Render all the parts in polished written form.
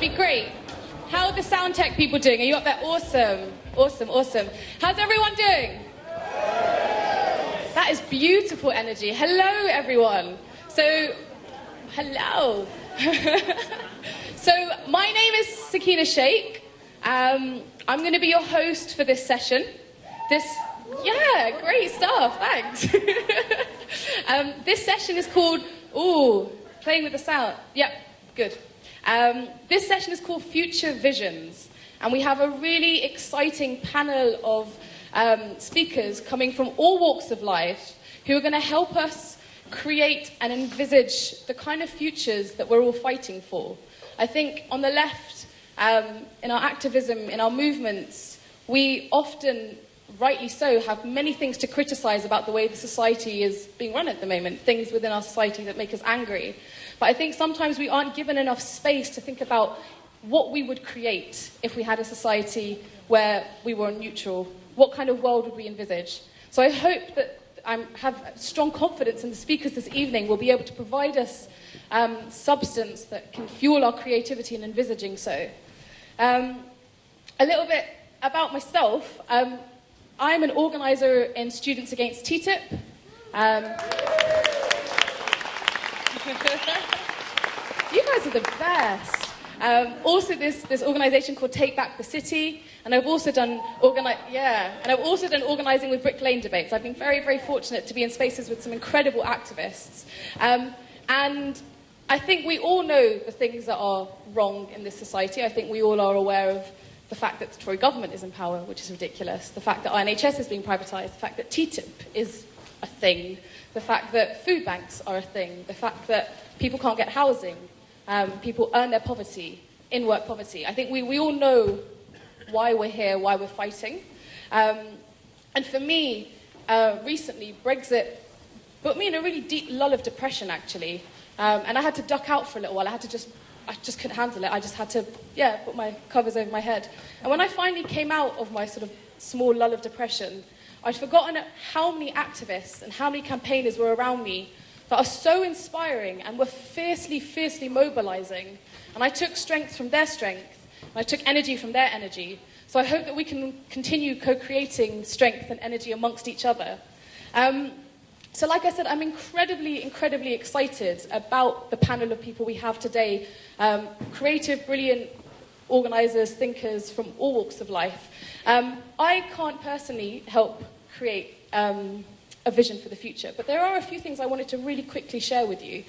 That'd be great. How are the sound tech people doing? Are you up there? Awesome. Awesome, awesome. How's everyone doing? That is beautiful energy. Hello, everyone. So, hello. So, my name is Sakina Sheikh. I'm going to be your host for this session. Yeah, great stuff. Thanks. This session is called, playing with the sound. Yep, good. This session is called Future Visions. And we have a really exciting panel of speakers coming from all walks of life who are going to help us create and envisage the kind of futures that we're all fighting for. I think on the left, in our activism, in our movements, we often, rightly so, have many things to criticise about the way the society is being run at the moment, things within our society that make us angry. But I think sometimes we aren't given enough space to think about what we would create if we had a society where we were neutral. What kind of world would we envisage? So I hope that I have strong confidence in the speakers this evening will be able to provide us substance that can fuel our creativity in envisaging so. A little bit about myself. I'm an organiser in Students Against TTIP. You guys are the best. Also, this organisation called Take Back the City, and I've also done organising with Brick Lane debates. I've been very, very fortunate to be in spaces with some incredible activists, and I think we all know the things that are wrong in this society. I think we all are aware of the fact that the Tory government is in power, which is ridiculous. The fact that our NHS is being privatised. The fact that TTIP is a thing. The fact that food banks are a thing. The fact that people can't get housing. People earn their poverty, in-work poverty. I think we all know why we're here, why we're fighting. And for me, recently, Brexit put me in a really deep lull of depression, actually. And I had to duck out for a little while. I just couldn't handle it. I just had to, put my covers over my head. And when I finally came out of my sort of small lull of depression, I'd forgotten how many activists and how many campaigners were around me that are so inspiring and were fiercely, fiercely mobilising. And I took strength from their strength, and I took energy from their energy. So I hope that we can continue co-creating strength and energy amongst each other. So like I said, I'm incredibly, incredibly excited about the panel of people we have today. Creative, brilliant organisers, thinkers from all walks of life. I can't personally help create a vision for the future. But there are a few things I wanted to really quickly share with you.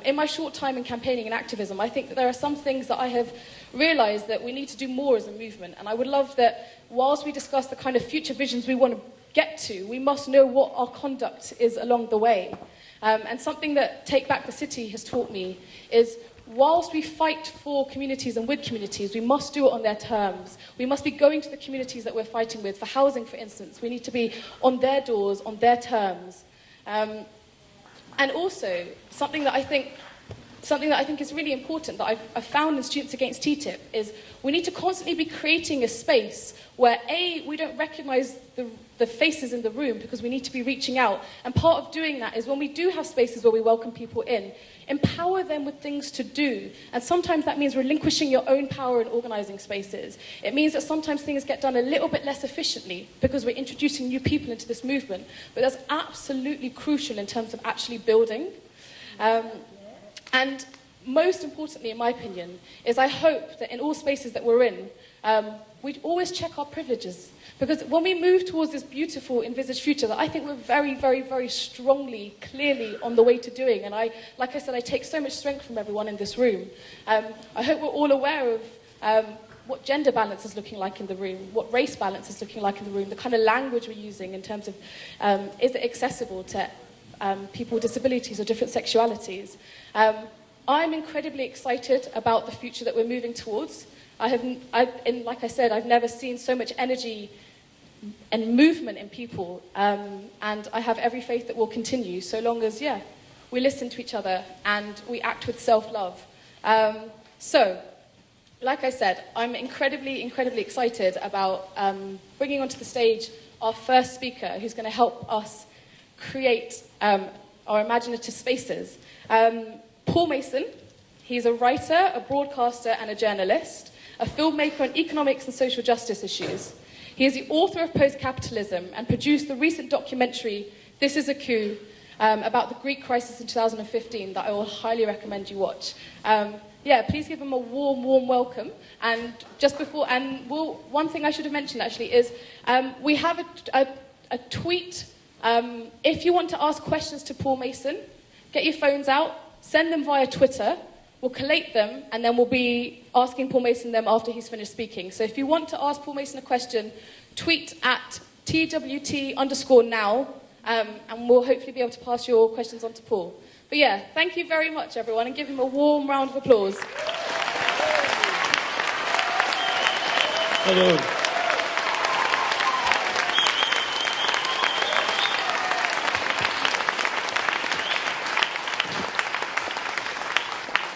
In my short time in campaigning and activism, I think that there are some things that I have realised that we need to do more as a movement. And I would love that whilst we discuss the kind of future visions we want to get to, we must know what our conduct is along the way. And something that Take Back the City has taught me is whilst we fight for communities and with communities, we must do it on their terms. We must be going to the communities that we're fighting with. For housing, for instance, we need to be on their doors, on their terms. And also, something that I think is really important that I've found in Students Against TTIP is we need to constantly be creating a space where, A, we don't recognise the faces in the room because we need to be reaching out. And part of doing that is when we do have spaces where we welcome people in, empower them with things to do. And sometimes that means relinquishing your own power in organising spaces. It means that sometimes things get done a little bit less efficiently because we're introducing new people into this movement. But that's absolutely crucial in terms of actually building. And most importantly, in my opinion, is I hope that in all spaces that we're in, we'd always check our privileges. Because when we move towards this beautiful envisaged future that I think we're very, very, very strongly, clearly on the way to doing, and like I said, I take so much strength from everyone in this room. I hope we're all aware of what gender balance is looking like in the room, what race balance is looking like in the room, the kind of language we're using in terms of is it accessible to people with disabilities or different sexualities. I'm incredibly excited about the future that we're moving towards. Like I said, I've never seen so much energy and movement in people, and I have every faith that will continue so long as, we listen to each other and we act with self-love. So, like I said, I'm incredibly, incredibly excited about bringing onto the stage our first speaker who's going to help us create our imaginative spaces. Paul Mason He's a writer, a broadcaster and a journalist, a filmmaker on economics and social justice issues. He is the author of Post-Capitalism and produced the recent documentary, This is a Coup, about the Greek crisis in 2015 that I will highly recommend you watch. Please give him a warm, warm welcome. And just before, one thing I should have mentioned actually is we have a tweet. If you want to ask questions to Paul Mason, get your phones out, send them via Twitter. We'll collate them, and then we'll be asking Paul Mason them after he's finished speaking. So if you want to ask Paul Mason a question, tweet at TWT_now, and we'll hopefully be able to pass your questions on to Paul. But yeah, thank you very much, everyone, and give him a warm round of applause. Hello.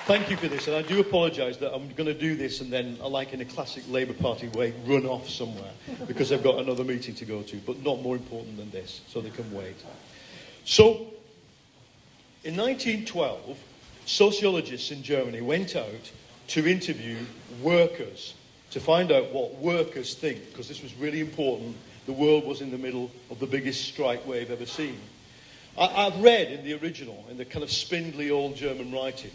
Thank you for this, and I do apologise that I'm going to do this and then, like in a classic Labour Party way, run off somewhere because I've got another meeting to go to, but not more important than this, so they can wait. So, in 1912, sociologists in Germany went out to interview workers to find out what workers think, because this was really important. The world was in the middle of the biggest strike wave ever seen. I've read in the original, in the kind of spindly old German writing,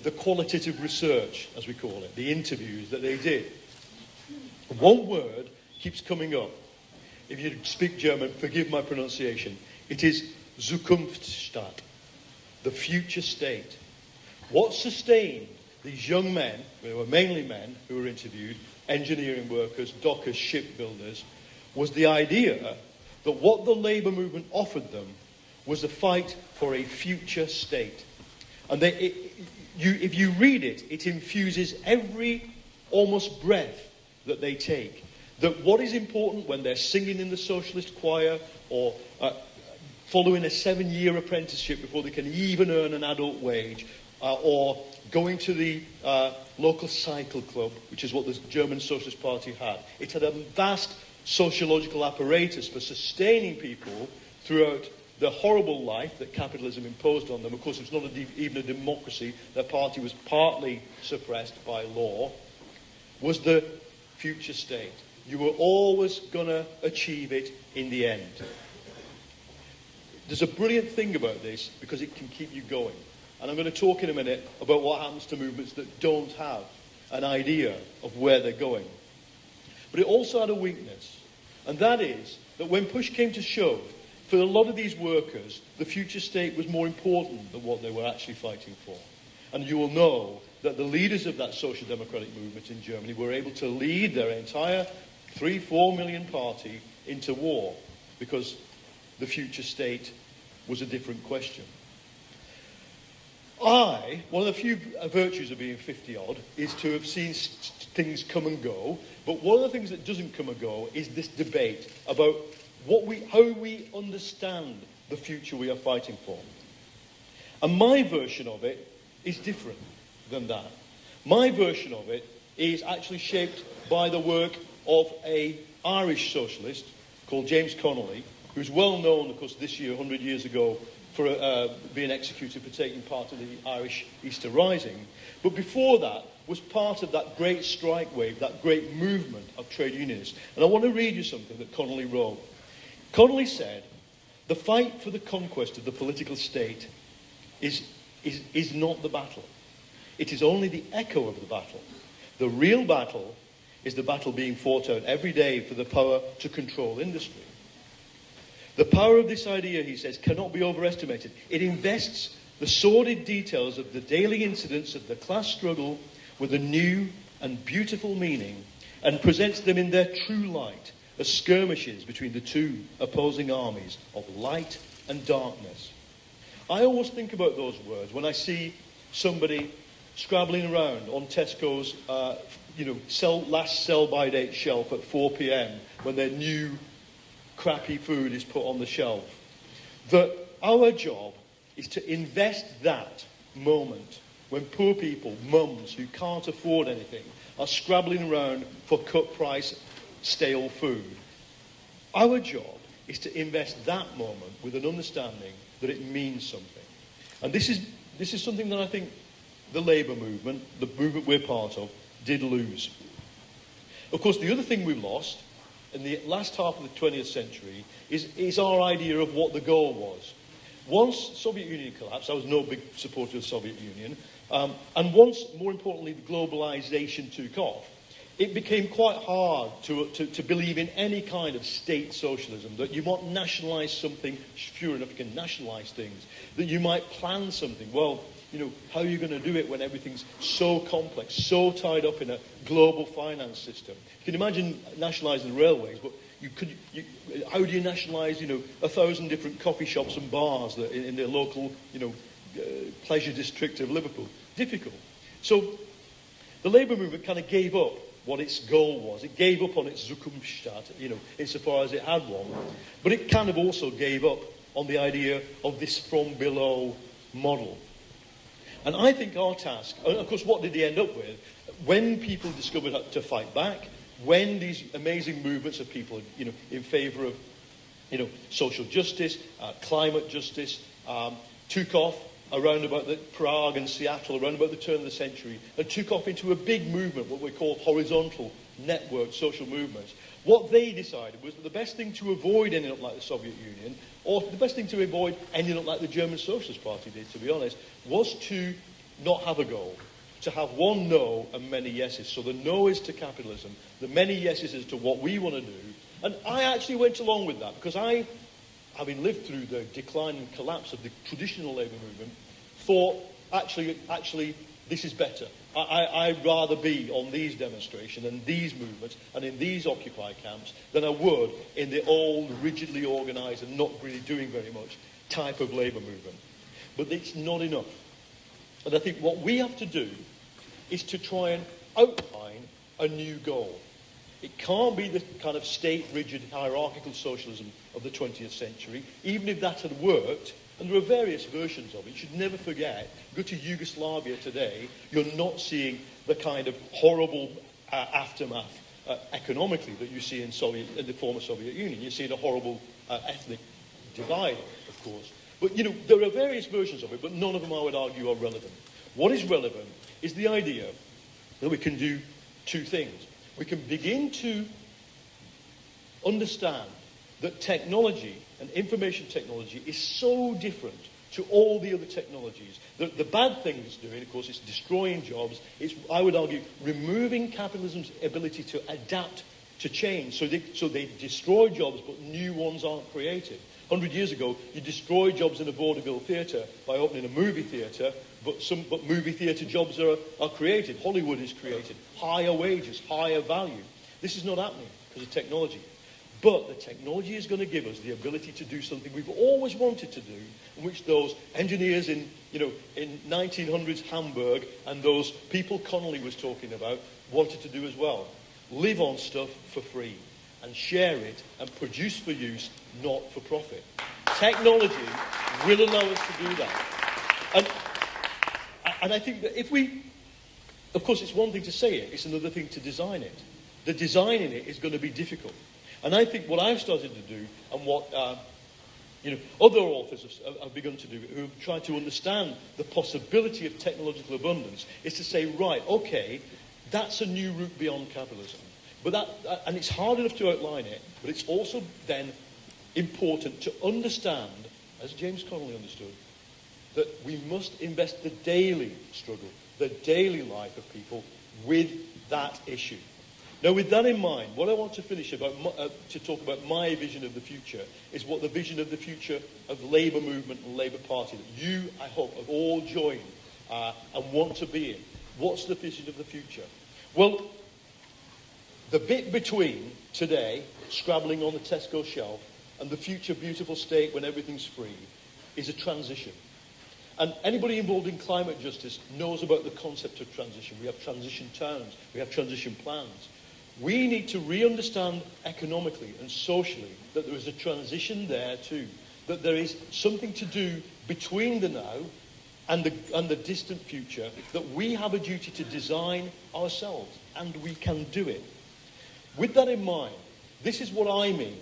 the qualitative research, as we call it, the interviews that they did. One word keeps coming up. If you speak German, forgive my pronunciation. It is Zukunftsstaat, the future state. What sustained these young men, they were mainly men who were interviewed, engineering workers, dockers, shipbuilders, was the idea that what the labour movement offered them was a fight for a future state. And if you read it, it infuses every almost breath that they take. That what is important when they're singing in the socialist choir or following a 7-year apprenticeship before they can even earn an adult wage, or going to the local cycle club, which is what the German Socialist Party had. It had a vast sociological apparatus for sustaining people throughout the horrible life that capitalism imposed on them. Of course, it was not even a democracy. Their party was partly suppressed by law. Was the future state. You were always going to achieve it in the end. There's a brilliant thing about this because it can keep you going. And I'm going to talk in a minute about what happens to movements that don't have an idea of where they're going. But it also had a weakness. And that is that when push came to shove, for a lot of these workers, the future state was more important than what they were actually fighting for. And you will know that the leaders of that social democratic movement in Germany were able to lead their entire 3-4 million party into war because the future state was a different question. One of the few virtues of being 50-odd is to have seen things come and go, but one of the things that doesn't come and go is this debate about how we understand the future we are fighting for. And my version of it is different than that. My version of it is actually shaped by the work of an Irish socialist called James Connolly, who's well known, of course, this year, 100 years ago, for being executed for taking part in the Irish Easter Rising. But before that, was part of that great strike wave, that great movement of trade unionists. And I want to read you something that Connolly wrote. Connolly said, the fight for the conquest of the political state is not the battle. It is only the echo of the battle. The real battle is the battle being fought out every day for the power to control industry. The power of this idea, he says, cannot be overestimated. It invests the sordid details of the daily incidents of the class struggle with a new and beautiful meaning and presents them in their true light as skirmishes between the two opposing armies of light and darkness. I always think about those words when I see somebody scrabbling around on Tesco's last sell-by date shelf at 4 p.m. when their new crappy food is put on the shelf. That our job is to invest that moment when poor people, mums who can't afford anything, are scrabbling around for cut price stale food. Our job is to invest that moment with an understanding that it means something. And this is something that I think the Labour movement, the movement we're part of, did lose. Of course, the other thing we lost in the last half of the 20th century is our idea of what the goal was. Once the Soviet Union collapsed, I was no big supporter of the Soviet Union, and once, more importantly, the globalization took off, it became quite hard to believe in any kind of state socialism, that you might nationalize something, sure enough you can nationalize things, that you might plan something. Well, how are you going to do it when everything's so complex, so tied up in a global finance system? You can imagine nationalising the railways, but how do you nationalise, 1,000 different coffee shops and bars that in the local, pleasure district of Liverpool? Difficult. So the Labour movement kind of gave up what its goal was. It gave up on its Zukunftsstaat, insofar as it had one, but it kind of also gave up on the idea of this from below model. And I think our task, and of course, what did they end up with? When people discovered how to fight back, when these amazing movements of people, in favour of, social justice, climate justice, took off around about Prague and Seattle, around about the turn of the century, and took off into a big movement, what we call horizontal network social movements. What they decided was that the best thing to avoid ending up like the Soviet Union, or the best thing to avoid ending up like the German Socialist Party did, to be honest, was to not have a goal, to have one no and many yeses. So the no is to capitalism, the many yeses is to what we want to do. And I actually went along with that, because I, having lived through the decline and collapse of the traditional labour movement, thought, actually, this is better. I'd rather be on these demonstrations and these movements and in these Occupy camps than I would in the old, rigidly organised and not really doing very much type of labour movement. But it's not enough. And I think what we have to do is to try and outline a new goal. It can't be the kind of state-rigid, hierarchical socialism of the 20th century, even if that had worked. And there are various versions of it. You should never forget, go to Yugoslavia today, you're not seeing the kind of horrible aftermath economically that you see in the former Soviet Union. You're seeing a horrible ethnic divide, of course. But, there are various versions of it, but none of them, I would argue, are relevant. What is relevant is the idea that we can do two things. We can begin to understand that technology and information technology is so different to all the other technologies. The bad thing it's doing, of course, is destroying jobs. It's, I would argue, removing capitalism's ability to adapt to change. So they destroy jobs, but new ones aren't created. 100 years ago, you destroyed jobs in a vaudeville theatre by opening a movie theatre, but movie theatre jobs are created. Hollywood is created. Higher wages, higher value. This is not happening because of technology. But the technology is going to give us the ability to do something we've always wanted to do, in which those engineers in 1900s Hamburg and those people Connolly was talking about wanted to do as well. Live on stuff for free and share it and produce for use, not for profit. Technology will allow us to do that. And I think that if we... Of course, it's one thing to say it, it's another thing to design it. The designing it is going to be difficult. And I think what I've started to do, and what other authors have begun to do, who have tried to understand the possibility of technological abundance, is to say, right, okay, that's a new route beyond capitalism. And it's hard enough to outline it, but it's also then important to understand, as James Connolly understood, that we must invest the daily struggle, the daily life of people with that issue. Now, with that in mind, what I want to finish to talk about my vision of the future is what the vision of the future of the Labour movement and the Labour Party that you, I hope, have all joined and want to be in. What's the vision of the future? Well, the bit between today, scrabbling on the Tesco shelf, and the future beautiful state when everything's free is a transition. And anybody involved in climate justice knows about the concept of transition. We have transition towns, we have transition plans. We need to re-understand economically and socially that there is a transition there too, that there is something to do between the now and the distant future, that we have a duty to design ourselves, and we can do it. With that in mind, this is what I mean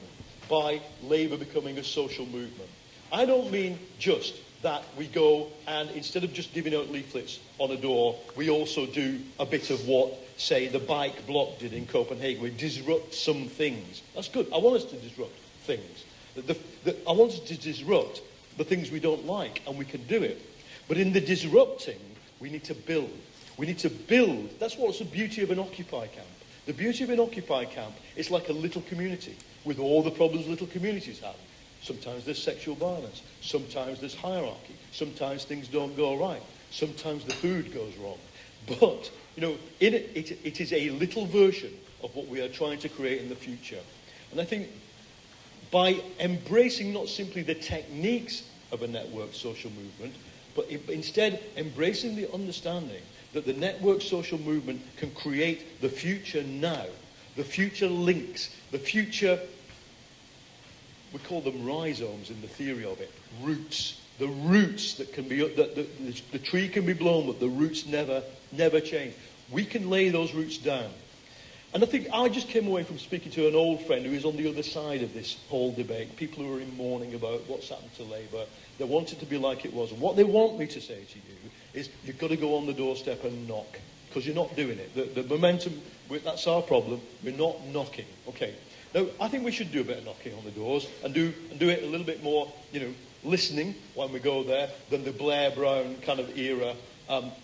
by Labour becoming a social movement. I don't mean just that we go and instead of just giving out leaflets on a door, we also do a bit of what, say, the bike block did in Copenhagen. We disrupt some things. That's good. I want us to disrupt things. I want us to disrupt the things we don't like, and we can do it. But in the disrupting, we need to build. We need to build. That's what's the beauty of an Occupy camp. The beauty of an Occupy camp is like a little community with all the problems little communities have. Sometimes there's sexual violence. Sometimes there's hierarchy. Sometimes things don't go right. Sometimes the food goes wrong. But, it is a little version of what we are trying to create in the future. And I think by embracing not simply the techniques of a network social movement, but instead embracing the understanding that the network social movement can create the future now, the future links, the future, we call them rhizomes in the theory of it, roots, the roots that can be, the tree can be blown, but the roots never change. We can lay those roots down. And I think I just came away from speaking to an old friend who is on the other side of this whole debate, people who are in mourning about what's happened to Labour. They want it to be like it was. And what they want me to say to you is you've got to go on the doorstep and knock, because you're not doing it. The momentum, that's our problem. We're not knocking. Okay. Now, I think we should do a bit of knocking on the doors and do it a little bit more, listening when we go there than the Blair Brown kind of era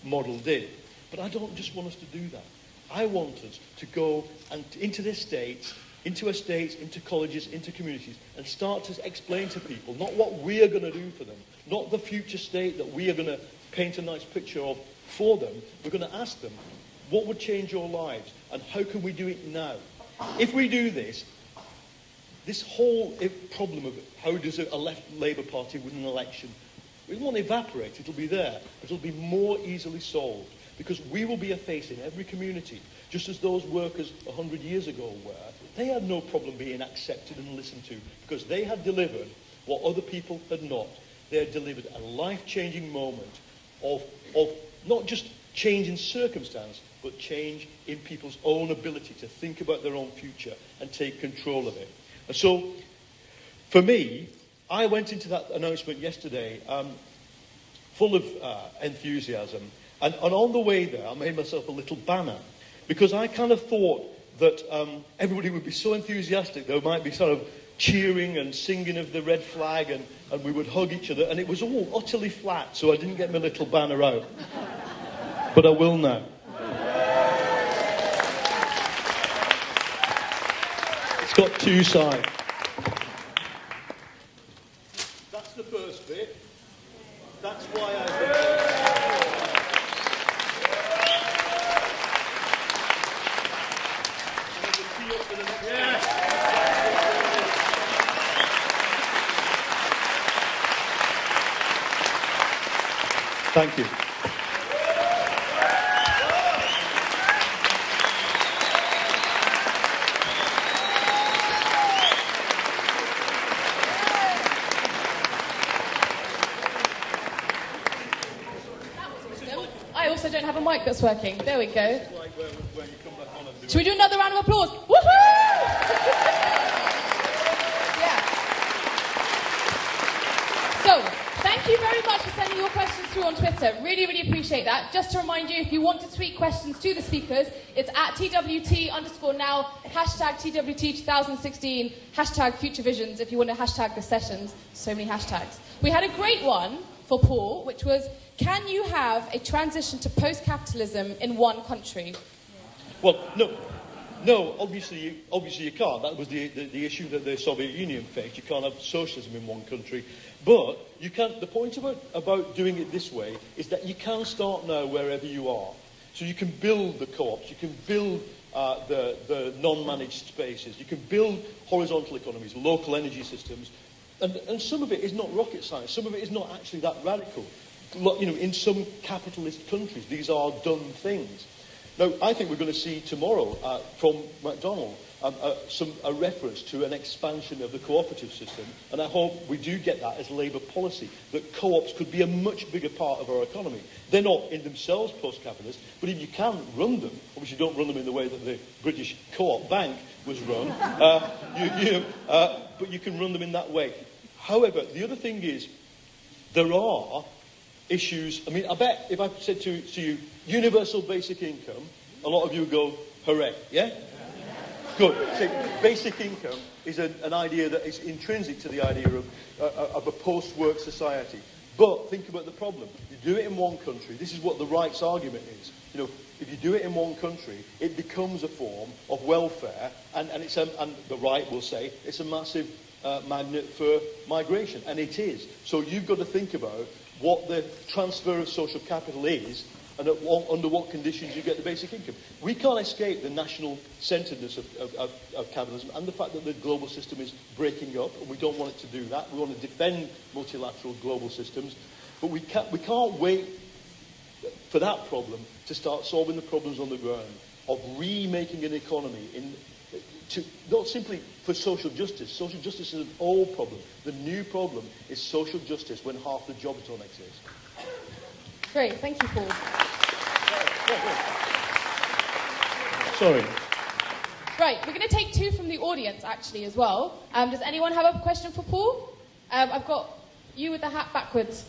model did. But I don't just want us to do that. I want us to go and into the estates, into colleges, into communities, and start to explain to people not what we are going to do for them, not the future state that we are going to paint a nice picture of for them. We're going to ask them, what would change your lives, and how can we do it now? If we do this whole problem of how does a left Labour Party win an election, it won't evaporate, it'll be there. It'll be more easily solved. Because we will be a face in every community, just as those workers 100 years ago were. They had no problem being accepted and listened to, because they had delivered what other people had not. They had delivered a life-changing moment of not just change in circumstance, but change in people's own ability to think about their own future and take control of it. And so, for me, I went into that announcement yesterday full of enthusiasm. And on the way there, I made myself a little banner, because I kind of thought that everybody would be so enthusiastic, there might be sort of cheering and singing of the red flag, and we would hug each other, and it was all utterly flat, so I didn't get my little banner out. But I will now. It's got two sides. That's the first bit. That's why I think... Thank you. I also don't have a mic that's working. There we go. Should we do another round of applause? Woohoo! So, thank you very much for sending your questions through on Twitter. Really, really appreciate that. Just to remind you, if you want to tweet questions to the speakers, it's at TWT_now, hashtag TWT2016, hashtag Future Visions, if you want to hashtag the sessions. So many hashtags. We had a great one for Paul, which was, can you have a transition to post-capitalism in one country? Well, no, obviously you can't. That was the issue that the Soviet Union faced. You can't have socialism in one country. But you can. The point about doing it this way is that you can start now wherever you are. So you can build the co-ops, you can build the non-managed spaces, you can build horizontal economies, local energy systems, and some of it is not rocket science. Some of it is not actually that radical. In some capitalist countries, these are done things. Now, I think we're going to see tomorrow from McDonald a reference to an expansion of the cooperative system, and I hope we do get that as Labour policy, that co-ops could be a much bigger part of our economy. They're not in themselves post-capitalist, but if you can run them, obviously you don't run them in the way that the British Co-op Bank was run, but you can run them in that way. However, the other thing is, there are issues. I mean, I bet if I said to you, universal basic income, a lot of you would go, hooray, yeah? Good. So basic income is an idea that is intrinsic to the idea of a post-work society. But think about the problem. You do it in one country. This is what the right's argument is. You know, if you do it in one country, it becomes a form of welfare, and the right will say it's a massive magnet for migration, and it is. So you've got to think about what the transfer of social capital is, and under what conditions you get the basic income. We can't escape the national-centeredness of capitalism and the fact that the global system is breaking up, and we don't want it to do that. We want to defend multilateral global systems, but we can't wait for that problem to start solving the problems on the ground of remaking an economy not simply for social justice. Social justice is an old problem. The new problem is social justice when half the jobs don't exist. Great, thank you, Paul. Sorry. Right, we're going to take two from the audience, actually, as well. Does anyone have a question for Paul? I've got you with the hat backwards.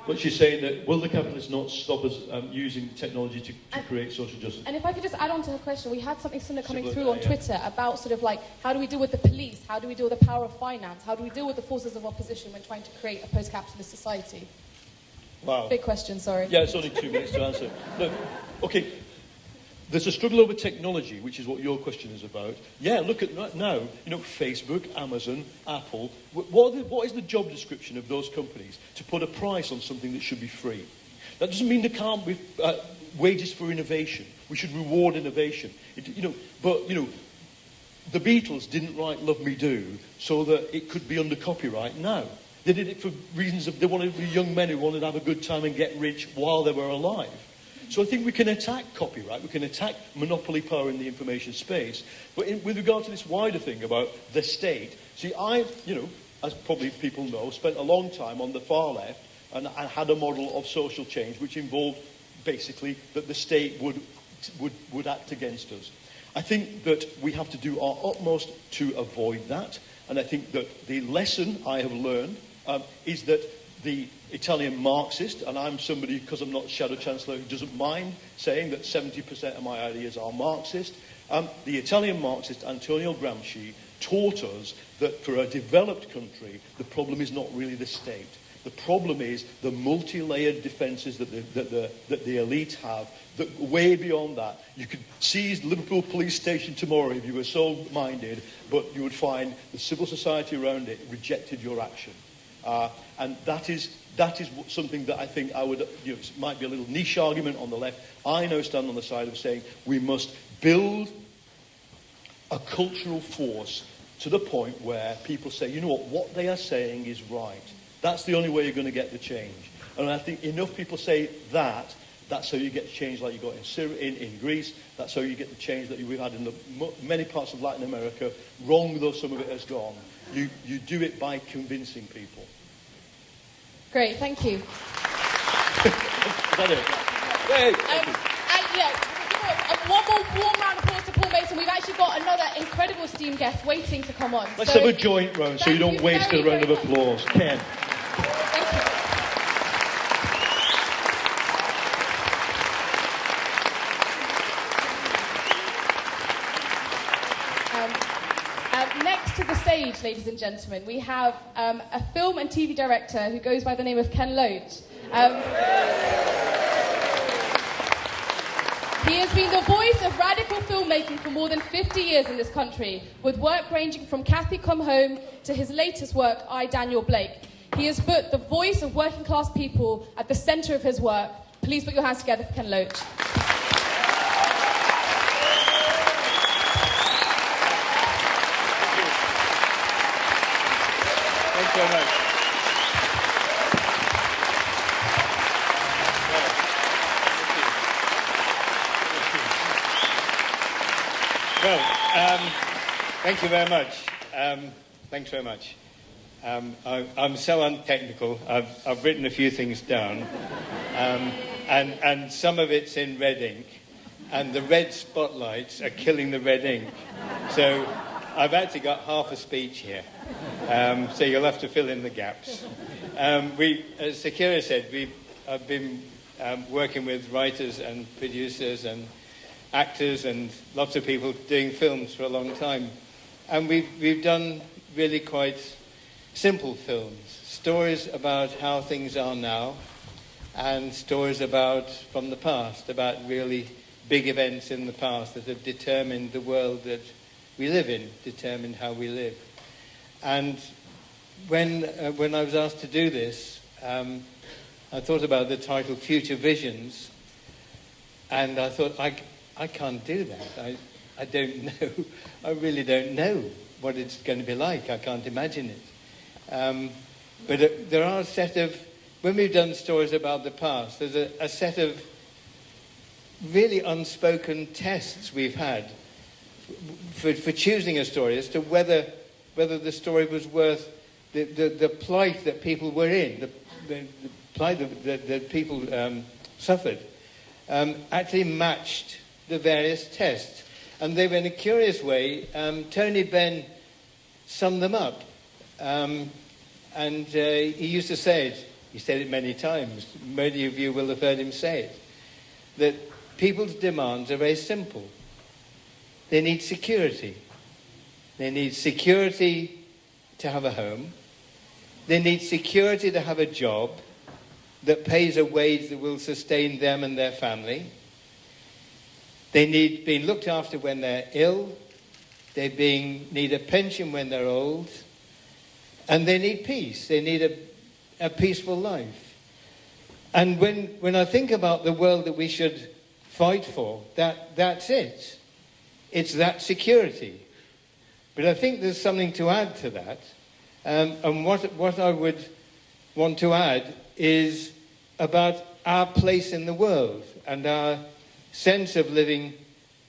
But she's saying that, will the capitalists not stop us using technology to create social justice? And if I could just add on to her question, we had something similar coming through on Twitter about sort of like, how do we deal with the police? How do we deal with the power of finance? How do we deal with the forces of opposition when trying to create a post-capitalist society? Wow. Big question, sorry. Yeah, it's only 2 minutes to answer. Look, okay, there's a struggle over technology, which is what your question is about. Yeah, look at now, you know, Facebook, Amazon, Apple. What is the job description of those companies? To put a price on something that should be free. That doesn't mean there can't be wages for innovation. We should reward innovation. The Beatles didn't write Love Me Do so that it could be under copyright. No. They did it for reasons of they wanted to be young men who wanted to have a good time and get rich while they were alive. So I think we can attack copyright, we can attack monopoly power in the information space, but with regard to this wider thing about the state, see, I've, as probably people know, spent a long time on the far left and I had a model of social change which involved basically that the state would act against us. I think that we have to do our utmost to avoid that, and I think that the lesson I have learned is that the Italian Marxist, and I'm somebody, because I'm not Shadow Chancellor, who doesn't mind saying that 70% of my ideas are Marxist, the Italian Marxist Antonio Gramsci taught us that for a developed country, the problem is not really the state. The problem is the multi-layered defences that the elite have. That way beyond that, you could seize Liverpool police station tomorrow if you were so minded, but you would find the civil society around it rejected your action. And that is something that I think I would, it might be a little niche argument on the left. I now stand on the side of saying we must build a cultural force to the point where people say, you know what they are saying is right. That's the only way you're going to get the change. And I think enough people say that, that's how you get change like you got in Syria, in Greece. That's how you get the change that we've had in many parts of Latin America. Wrong though some of it has gone. You do it by convincing people. Great, thank you. Is that it? Hey, one more warm round of applause to Paul Mason. We've actually got another incredible esteemed guest waiting to come on. Let's have a joint round so you don't waste a round of applause. Ken. Thank you. Next to the stage, ladies and gentlemen, we have a film and TV director who goes by the name of Ken Loach. He has been the voice of radical filmmaking for more than 50 years in this country, with work ranging from Kathy Come Home to his latest work, I, Daniel Blake. He has put the voice of working class people at the centre of his work. Please put your hands together for Ken Loach. Thanks very much. Well, thank you very much. Thanks very much. I'm so untechnical. I've written a few things down. and some of it's in red ink, and the red spotlights are killing the red ink. So I've actually got half a speech here, so you'll have to fill in the gaps. As Sakira said, I've been working with writers and producers and actors and lots of people doing films for a long time. And we've done really quite simple films, stories about how things are now, and stories from the past, about really big events in the past that have determined the world that we live in, determined how we live. And when I was asked to do this, I thought about the title Future Visions, and I thought, I can't do that. I don't know. I really don't know what it's going to be like. I can't imagine it. But there are a set of, when we've done stories about the past, there's a set of really unspoken tests we've had for choosing a story as to whether the story was worth the plight that people were in, the plight that people suffered, actually matched the various tests. And they were, in a curious way, Tony Benn summed them up. And he used to say it, he said it many times, many of you will have heard him say it, that people's demands are very simple. They need security. They need security to have a home. They need security to have a job that pays a wage that will sustain them and their family. They need being looked after when they're ill. They need a pension when they're old. And they need peace. They need a peaceful life. And when I think about the world that we should fight for, that's it. It's that security. But I think there's something to add to that. And what I would want to add is about our place in the world and our sense of living,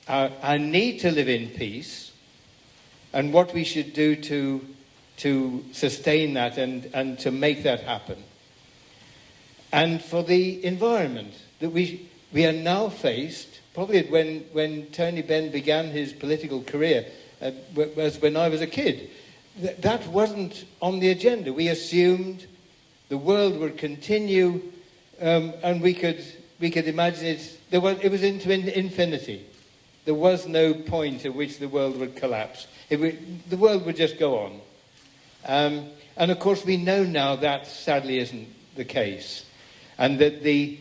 our need to live in peace, and what we should do to sustain that and to make that happen. And for the environment that we are now faced, probably when Tony Benn began his political career, was when I was a kid, that wasn't on the agenda. We assumed the world would continue, and we could imagine it. It was into infinity. There was no point at which the world would collapse. The world would just go on. And of course, we know now that sadly isn't the case, and that the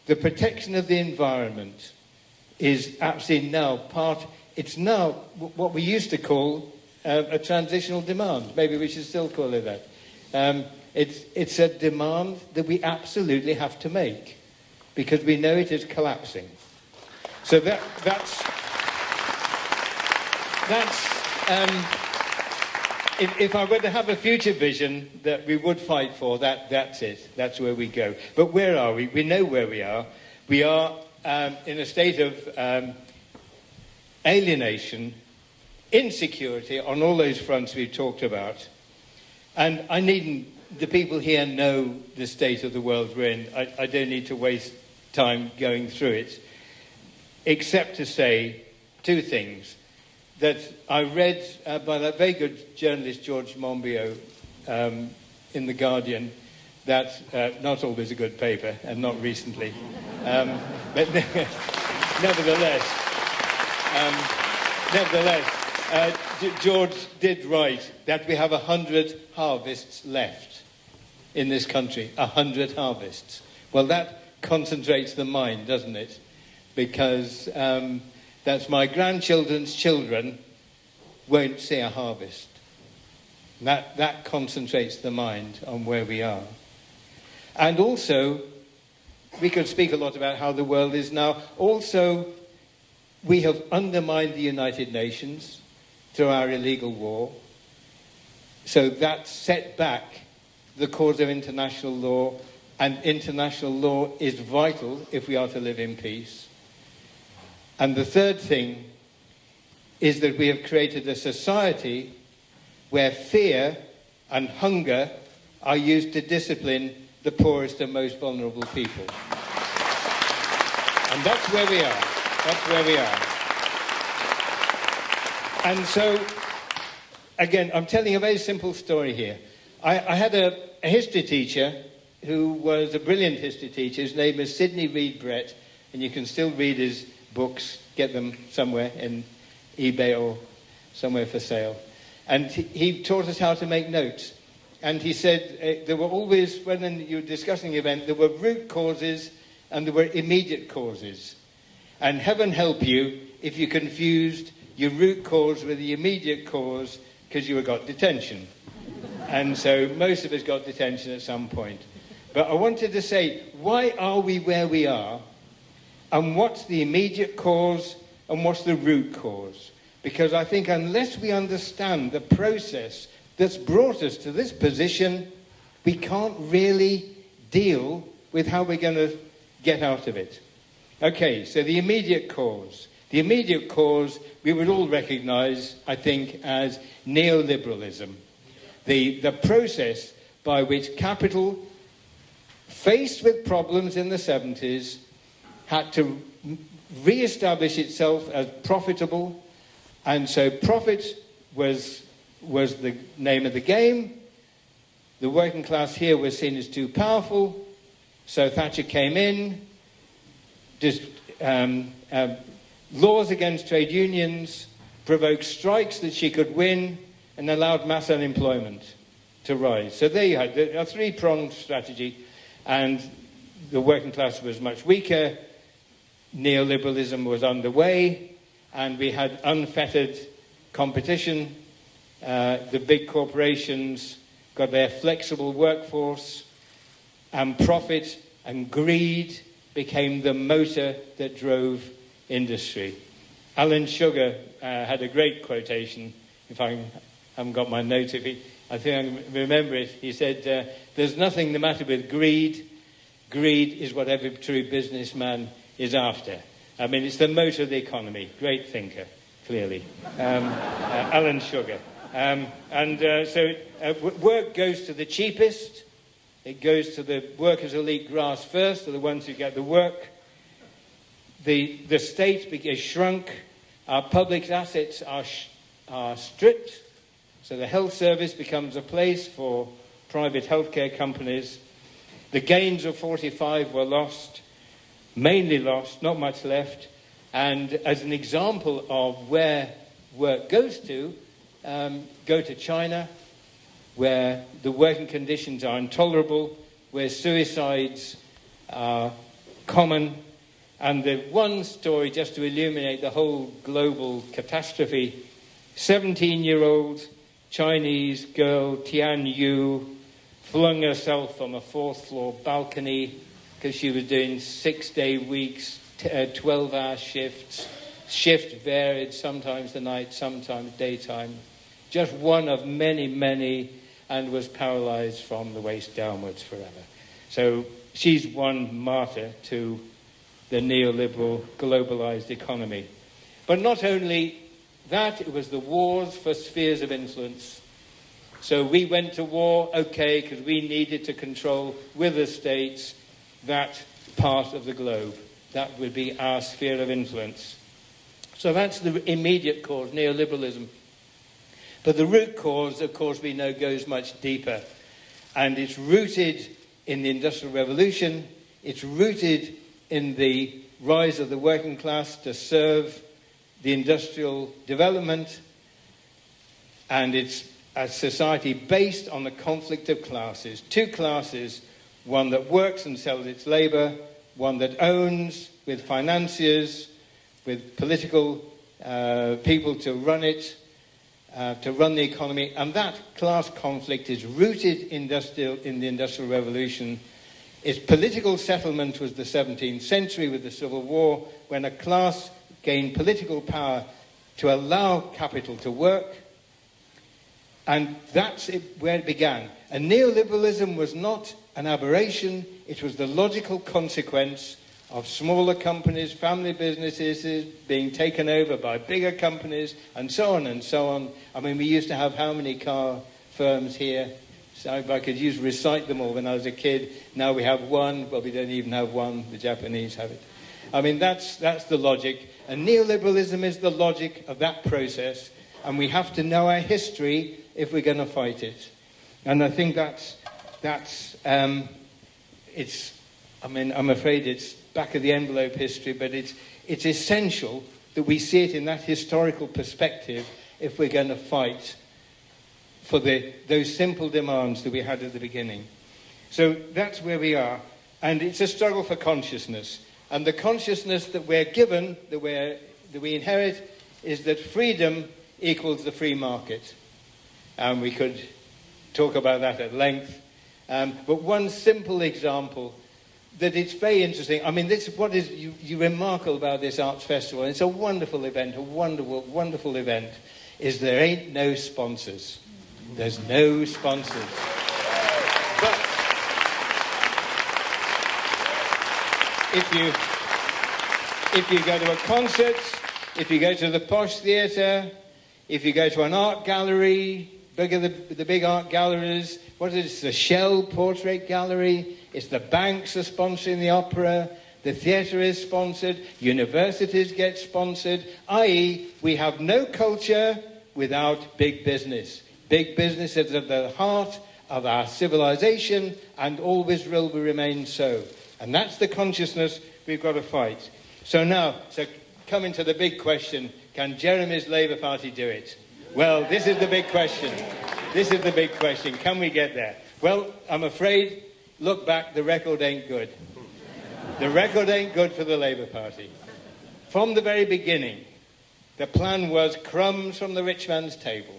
protection of the environment is absolutely now it's now what we used to call a transitional demand. Maybe we should still call it that. It's a demand that we absolutely have to make, because we know it is collapsing. So that's if I were to have a future vision that we would fight for, that's it. That's where we go. But where are we? We know where we are. We are in a state of alienation, insecurity on all those fronts we've talked about. And the people here know the state of the world we're in. I don't need to waste time going through it, except to say two things. That I read by that very good journalist George Monbiot in The Guardian, that not always a good paper, and not recently, but nevertheless, George did write that we have 100 harvests left in this country, 100 harvests. Well, that concentrates the mind, doesn't it? Because that's my grandchildren's children won't see a harvest. That concentrates the mind on where we are. And also, we could speak a lot about how the world is now. Also, we have undermined the United Nations through our illegal war. So that set back the cause of international law, and international law is vital if we are to live in peace. And the third thing is that we have created a society where fear and hunger are used to discipline the poorest and most vulnerable people. And that's where we are. That's where we are. And so, again, I'm telling a very simple story here. I had a history teacher who was a brilliant history teacher. His name is Sidney Reed Brett, and you can still read his books, get them somewhere in eBay or somewhere for sale. And he taught us how to make notes. And he said there were always, when you were discussing the event, there were root causes and there were immediate causes. And heaven help you if you confused your root cause with the immediate cause because you got detention. And so most of us got detention at some point. But I wanted to say, why are we where we are? And what's the immediate cause and what's the root cause? Because I think unless we understand the process that's brought us to this position, we can't really deal with how we're going to get out of it. Okay, so the immediate cause. The immediate cause we would all recognize, I think, as neoliberalism. The process by which capital, faced with problems in the 70s, had to re-establish itself as profitable. And so profit was the name of the game. The working class here was seen as too powerful. So Thatcher came in. Laws against trade unions provoked strikes that she could win and allowed mass unemployment to rise. So there you had a three-pronged strategy. And the working class was much weaker. Neoliberalism was underway. And we had unfettered competition. The big corporations got their flexible workforce, and profit and greed became the motor that drove industry. Alan Sugar had a great quotation, if I haven't got my notes, I think I can remember it. He said, there's nothing the matter with greed. Greed is what every true businessman is after. I mean, it's the motor of the economy. Great thinker, clearly. Alan Sugar. So work goes to the cheapest. It goes to the workers' elite grass first, to the ones who get the work. The state is shrunk. Our public assets are stripped. So the health service becomes a place for private healthcare companies. The gains of 45 were lost. Mainly lost, not much left. And as an example of where work goes to, go to China, where the working conditions are intolerable, where suicides are common. And the one story, just to illuminate the whole global catastrophe, 17-year-old Chinese girl, Tian Yu, flung herself from a fourth-floor balcony because she was doing 6-day weeks, 12-hour shifts. Shift varied, sometimes the night, sometimes daytime. Just one of many, many, and was paralyzed from the waist downwards forever. So she's one martyr to the neoliberal globalized economy. But not only that, it was the wars for spheres of influence. So we went to war, okay, because we needed to control with the states that part of the globe. That would be our sphere of influence. So that's the immediate cause, neoliberalism. But the root cause, of course, we know goes much deeper. And it's rooted in the Industrial Revolution. It's rooted in the rise of the working class to serve the industrial development. And it's a society based on the conflict of classes. Two classes, one that works and sells its labor, one that owns with financiers, with political people to run it, to run the economy. And that class conflict is rooted in the Industrial Revolution. Its political settlement was the 17th century with the Civil War, when a class gained political power to allow capital to work. And that's where it began. And neoliberalism was not an aberration. It was the logical consequence of smaller companies, family businesses being taken over by bigger companies, and so on and so on. I mean, we used to have how many car firms here? So if I could recite them all when I was a kid. Now we have one. Well, we don't even have one. The Japanese have it. I mean, that's the logic. And neoliberalism is the logic of that process. And we have to know our history if we're going to fight it. And I think I'm afraid it's back of the envelope history, but it's essential that we see it in that historical perspective if we're going to fight for those simple demands that we had at the beginning. So that's where we are. And it's a struggle for consciousness. And the consciousness that we're given, that we inherit, is that freedom equals the free market. And we could talk about that at length. But one simple example that it's very interesting. I mean, what is remarkable about this arts festival, and it's a wonderful event, a wonderful, wonderful event, is there ain't no sponsors. There's no sponsors. But if you go to a concert, if you go to the Posh Theatre, if you go to an art gallery, the big art galleries, what is it? The Shell Portrait Gallery, it's the banks are sponsoring the opera, the theatre is sponsored, universities get sponsored, i.e. we have no culture without big business. Big business is at the heart of our civilization and always will remain so. And that's the consciousness we've got to fight. So coming to the big question, can Jeremy's Labour Party do it? Well, this is the big question. This is the big question. Can we get there? Well, I'm afraid, look back, the record ain't good. The record ain't good for the Labour Party. From the very beginning, the plan was crumbs from the rich man's table.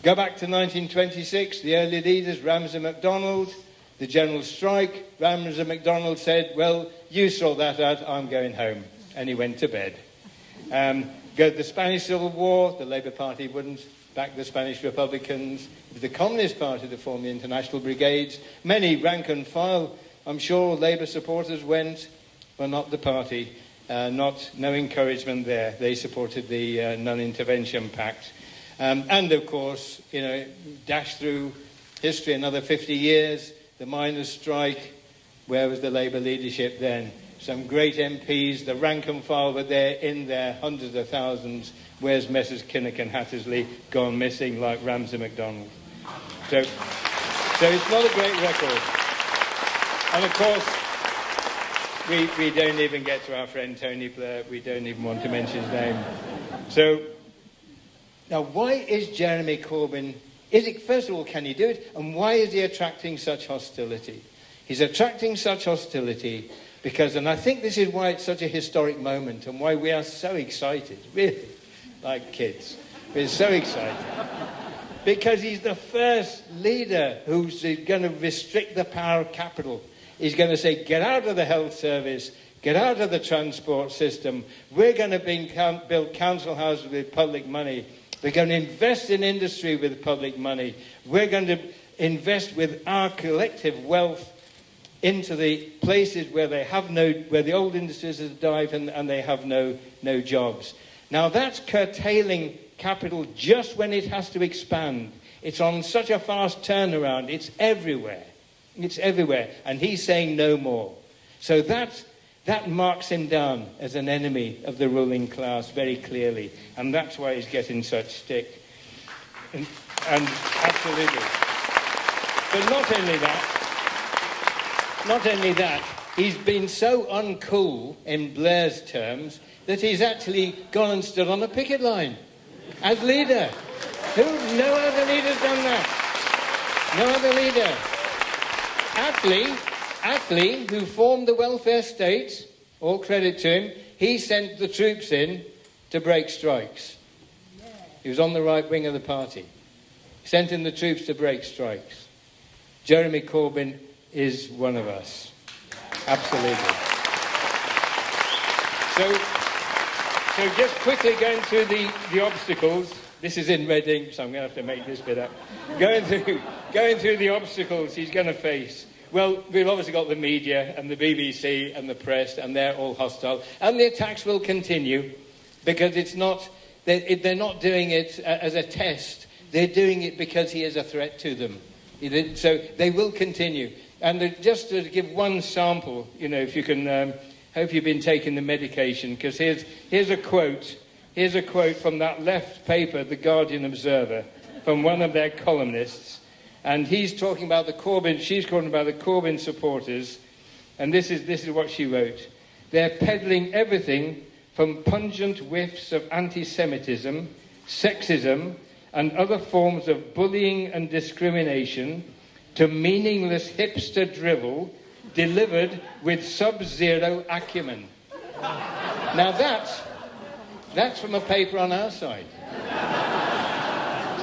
Go back to 1926, the early leaders, Ramsay MacDonald, the general strike. Ramsay MacDonald said, well, you sort that out, I'm going home. And he went to bed. Go to the Spanish Civil War, the Labour Party wouldn't back the Spanish Republicans. It was the Communist Party that formed the International Brigades. Many rank and file, I'm sure, Labour supporters went, but not the party. No encouragement there. They supported the Non-Intervention Pact. And, of course, dash through history another 50 years, the miners' strike. Where was the Labour leadership then? Some great MPs, the rank and file were there in their hundreds of thousands. Where's Messrs Kinnock and Hattersley gone missing like Ramsay MacDonald? So it's not a great record. And, of course, we don't even get to our friend Tony Blair. We don't even want to mention his name. So now, why is Jeremy Corbyn, first of all, can he do it? And why is he attracting such hostility? He's attracting such hostility because, and I think this is why it's such a historic moment and why we are so excited, really, like kids. We're so excited. Because he's the first leader who's going to restrict the power of capital. He's going to say, get out of the health service, get out of the transport system. We're going to build council houses with public money. We're going to invest in industry with public money. We're going to invest with our collective wealth into the places where where the old industries have died and they have no jobs. Now that's curtailing capital just when it has to expand. It's on such a fast turnaround. It's everywhere. It's everywhere. And he's saying no more. So that marks him down as an enemy of the ruling class very clearly. And that's why he's getting such stick. And absolutely. But not only that, he's been so uncool in Blair's terms that he's actually gone and stood on a picket line as leader. No other leader's done that. No other leader. Attlee, who formed the welfare state, all credit to him, he sent the troops in to break strikes. He was on the right wing of the party. He sent in the troops to break strikes. Jeremy Corbyn is one of us. Absolutely. So just quickly going through the obstacles. This is in Reading, so I'm going to have to make this bit up. Going through the obstacles he's going to face. Well, we've obviously got the media and the BBC and the press, and they're all hostile. And the attacks will continue because they're not doing it as a test. They're doing it because he is a threat to them. So they will continue. And just to give one sample, if you can Hope you've been taking the medication, because here's a quote. Here's a quote from that left paper, The Guardian Observer, from one of their columnists. And he's talking about she's talking about the Corbyn supporters. And this is what she wrote. They're peddling everything from pungent whiffs of anti-Semitism, sexism, and other forms of bullying and discrimination to meaningless hipster drivel delivered with sub-zero acumen. Now that's from a paper on our side.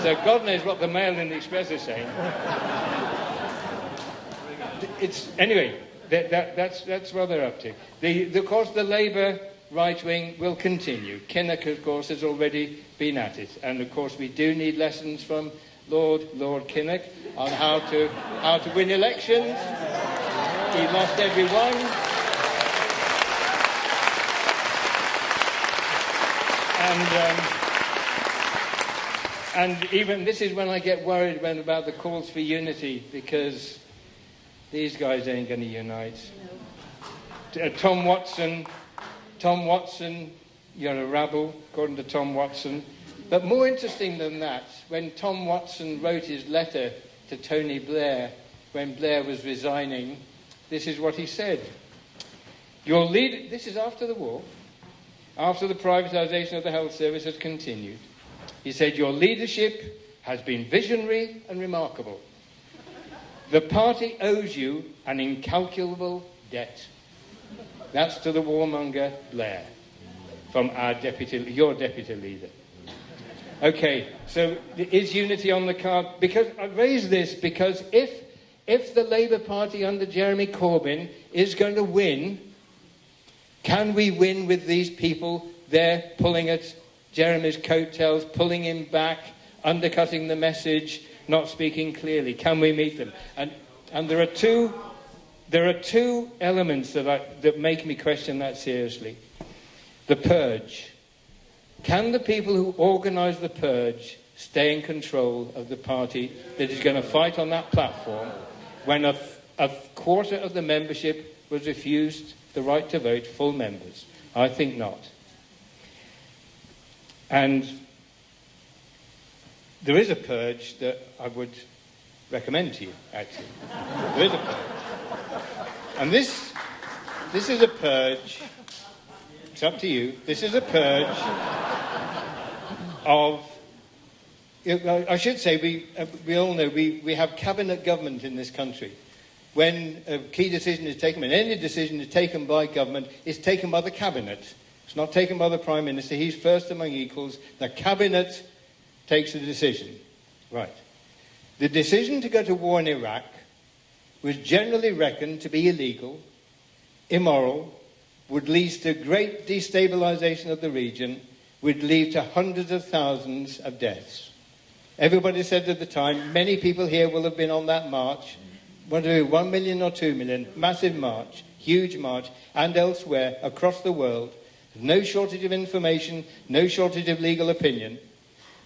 So God knows what the Mail and the Express are saying. Anyway, that's what they're up to. Of course, the Labour right wing will continue. Kinnock, of course, has already been at it, and of course we do need lessons from Lord Kinnock on how to win elections. He lost every one. And even this is when I get worried about the calls for unity, because these guys ain't going to unite. No. Tom Watson, you're a rabble, according to Tom Watson. But more interesting than that, when Tom Watson wrote his letter to Tony Blair, when Blair was resigning, this is what he said. This is after the war, after the privatisation of the health service has continued. He said, your leadership has been visionary and remarkable. The party owes you an incalculable debt. That's to the warmonger Blair, from your deputy leader. Okay, so is unity on the card? Because I raise this because if the Labour Party under Jeremy Corbyn is going to win, can we win with these people there pulling at Jeremy's coattails, pulling him back, undercutting the message, not speaking clearly? Can we meet them? And there are two elements that make me question that seriously. The purge. Can the people who organise the purge stay in control of the party that is going to fight on that platform when a quarter of the membership was refused the right to vote, full members? I think not. And there is a purge that I would recommend to you, actually. There is a purge. And this is a purge. It's up to you. This is a purge of... I should say, we all know we have cabinet government in this country. When a key decision is taken, when any decision is taken by government, it's taken by the cabinet. It's not taken by the Prime Minister. He's first among equals. The cabinet takes the decision. Right. The decision to go to war in Iraq was generally reckoned to be illegal, immoral, would lead to great destabilisation of the region, would lead to hundreds of thousands of deaths. Everybody said at the time, many people here will have been on that march, whether 1 million or 2 million, massive march, huge march, and elsewhere across the world. No shortage of information, no shortage of legal opinion.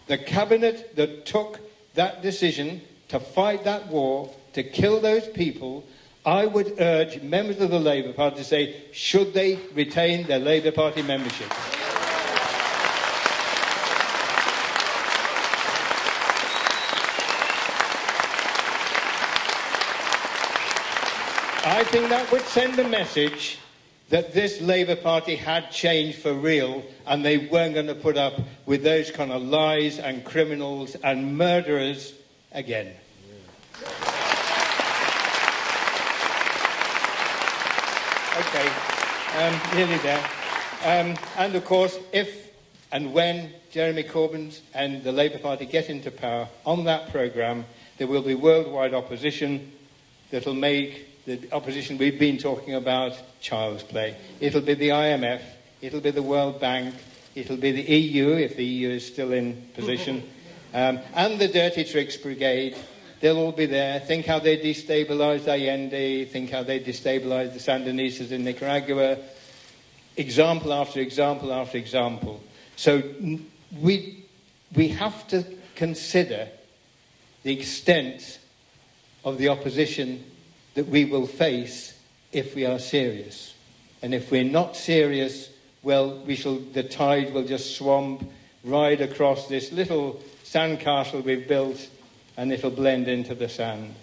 The cabinet that took that decision to fight that war, to kill those people, I would urge members of the Labour Party to say, should they retain their Labour Party membership? I think that would send a message that this Labour Party had changed for real and they weren't going to put up with those kind of lies and criminals and murderers again. Okay, nearly there. And of course, if and when Jeremy Corbyn and the Labour Party get into power on that programme, there will be worldwide opposition that will make the opposition we've been talking about child's play. It'll be the IMF, it'll be the World Bank, it'll be the EU, if the EU is still in position, and the Dirty Tricks Brigade. They'll all be there. Think how they destabilised Allende, think how they destabilised the Sandinistas in Nicaragua. Example after example after example. So we have to consider the extent of the opposition that we will face if we are serious. And if we're not serious, well, the tide will just swamp, ride across this little sandcastle we've built, and it'll blend into the sand.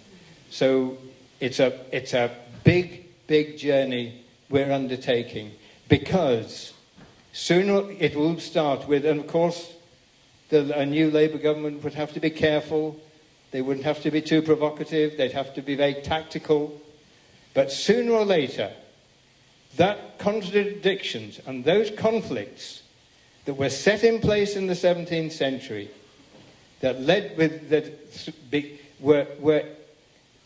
So it's a big, big journey we're undertaking, because sooner it will start with, and of course, a new Labour government would have to be careful. They wouldn't have to be too provocative. They'd have to be very tactical. But sooner or later, that contradictions and those conflicts that were set in place in the 17th century, that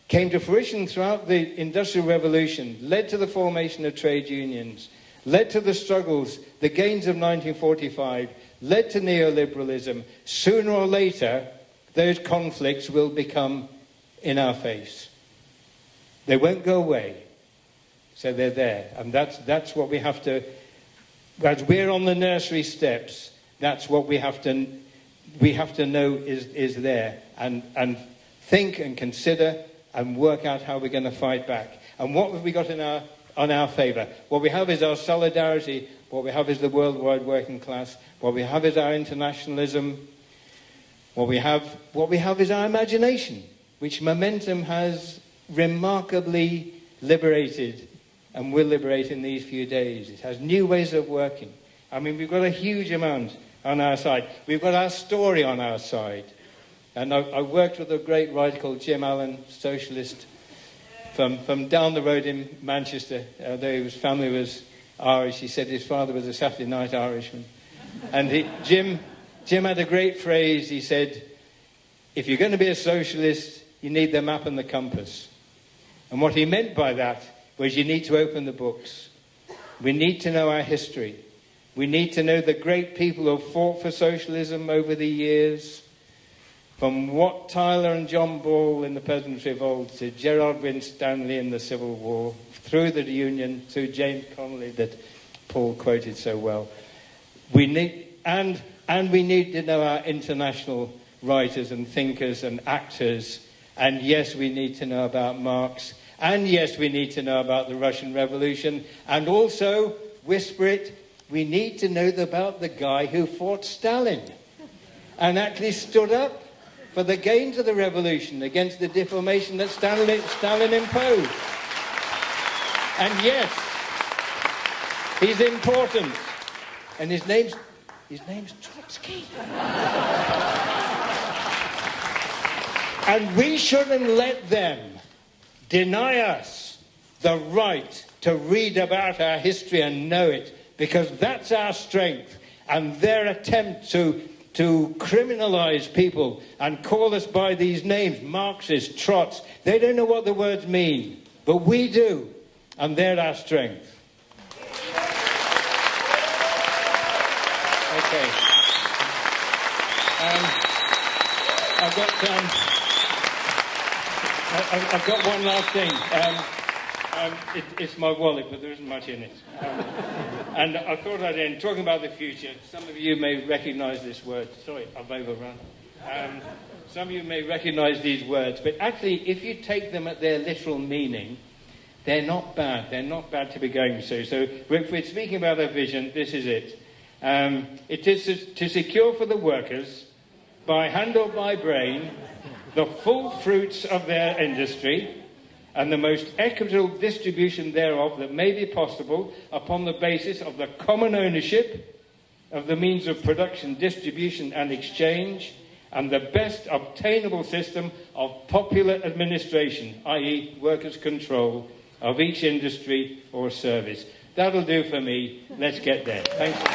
came to fruition throughout the Industrial Revolution, led to the formation of trade unions, led to the struggles, the gains of 1945, led to neoliberalism. Sooner or later, those conflicts will become in our face. They won't go away. So they're there. And that's what we have to, as we're on the nursery steps, that's what we have to know is there. And think and consider and work out how we're going to fight back. And what have we got on our favour? What we have is our solidarity. What we have is the worldwide working class. What we have is our internationalism. What we have is our imagination, which Momentum has remarkably liberated and will liberate in these few days. It has new ways of working. I mean, we've got a huge amount on our side. We've got our story on our side. And I worked with a great writer called Jim Allen, socialist, from down the road in Manchester. Although his family was Irish, he said his father was a Saturday night Irishman. And Jim had a great phrase. He said, if you're going to be a socialist, you need the map and the compass. And what he meant by that was you need to open the books. We need to know our history. We need to know the great people who have fought for socialism over the years, from Wat Tyler and John Ball in the Peasants' Revolt to Gerard Winstanley in the Civil War, through the Union, through James Connolly that Paul quoted so well. We need to know our international writers and thinkers and actors. And yes, we need to know about Marx. And yes, we need to know about the Russian Revolution. And also, whisper it, we need to know about the guy who fought Stalin and actually stood up for the gains of the revolution against the deformation that Stalin imposed. And yes, he's important. And his name's Trotsky. And we shouldn't let them deny us the right to read about our history and know it, because that's our strength. And their attempt to criminalize people and call us by these names, Marxists, Trots, they don't know what the words mean, but we do, and they're our strength. Okay. I've got one last thing. It's my wallet, but there isn't much in it. And I thought I'd end talking about the future. Some of you may recognise this word. Sorry, I've overrun. Some of you may recognise these words, but actually, if you take them at their literal meaning, they're not bad. They're not bad to be going through. So if we're speaking about a vision, this is it. It is to secure for the workers, by hand or by brain, the full fruits of their industry and the most equitable distribution thereof that may be possible upon the basis of the common ownership of the means of production, distribution and exchange, and the best obtainable system of popular administration, i.e. workers' control, of each industry or service. That'll do for me. Let's get there. Thank you.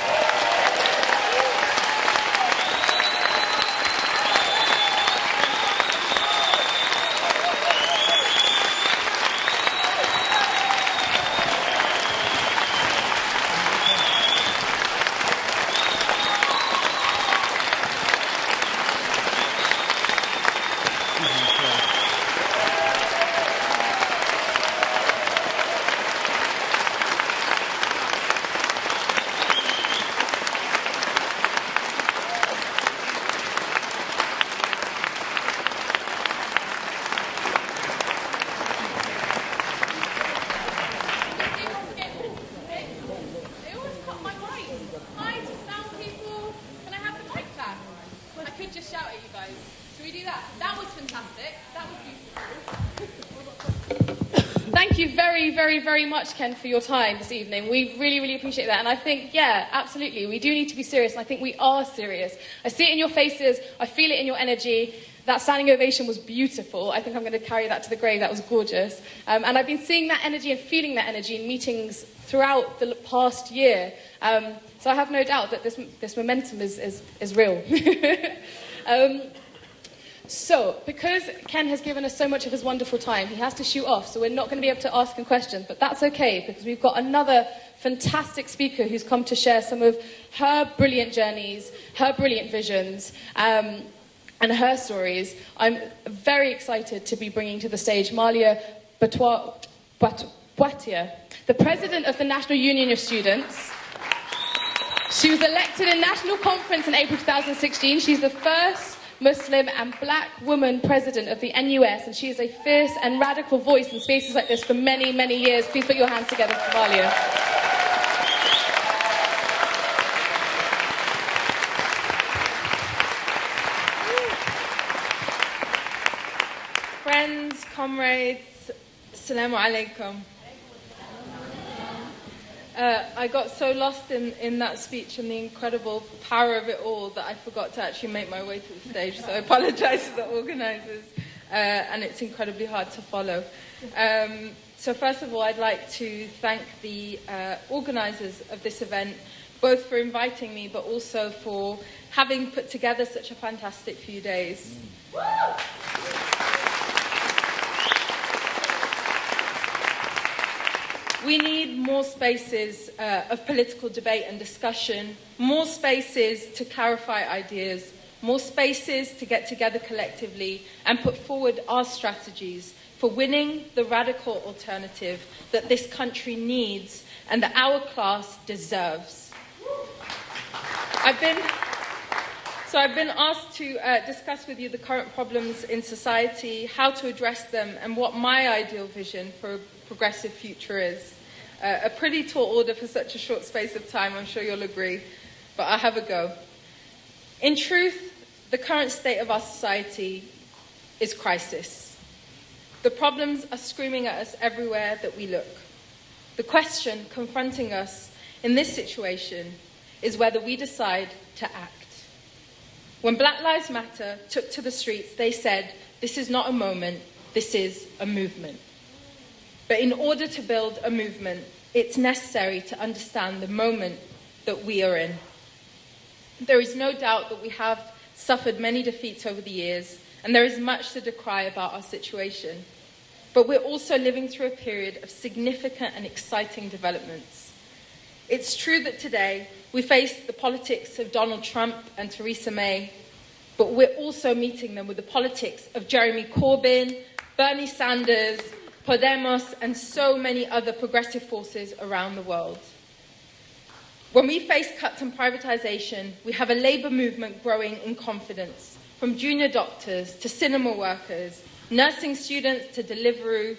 we do that? That was fantastic. That was beautiful. Thank you very, very, very much, Ken, for your time this evening. We really, really appreciate that. And I think, yeah, absolutely, we do need to be serious. And I think we are serious. I see it in your faces. I feel it in your energy. That standing ovation was beautiful. I think I'm going to carry that to the grave. That was gorgeous. And I've been seeing that energy and feeling that energy in meetings throughout the past year. So I have no doubt that this momentum is real. So, because Ken has given us so much of his wonderful time, he has to shoot off, so we're not going to be able to ask him questions, but that's okay, because we've got another fantastic speaker who's come to share some of her brilliant journeys, her brilliant visions, and her stories. I'm very excited to be bringing to the stage Malia Bouattia, the President of the National Union of Students. She was elected in National Conference in April 2016. She's the first Muslim and black woman president of the NUS, and she is a fierce and radical voice in spaces like this for many, many years. Please put your hands together for Malia. Friends, comrades, assalamu alaikum. I got so lost in that speech and the incredible power of it all that I forgot to actually make my way to the stage, so I apologise to the organisers, and it's incredibly hard to follow. So first of all, I'd like to thank the organisers of this event, both for inviting me, but also for having put together such a fantastic few days. We need more spaces of political debate and discussion, more spaces to clarify ideas, more spaces to get together collectively and put forward our strategies for winning the radical alternative that this country needs and that our class deserves. I've been asked to discuss with you the current problems in society, how to address them, and what my ideal vision for a progressive future is. A pretty tall order for such a short space of time, I'm sure you'll agree, but I'll have a go. In truth, the current state of our society is crisis. The problems are screaming at us everywhere that we look. The question confronting us in this situation is whether we decide to act. When Black Lives Matter took to the streets, they said, this is not a moment, this is a movement. But in order to build a movement, it's necessary to understand the moment that we are in. There is no doubt that we have suffered many defeats over the years, and there is much to decry about our situation. But we're also living through a period of significant and exciting developments. It's true that today we face the politics of Donald Trump and Theresa May, but we're also meeting them with the politics of Jeremy Corbyn, Bernie Sanders, Podemos, and so many other progressive forces around the world. When we face cuts and privatisation, we have a labour movement growing in confidence, from junior doctors to cinema workers, nursing students to Deliveroo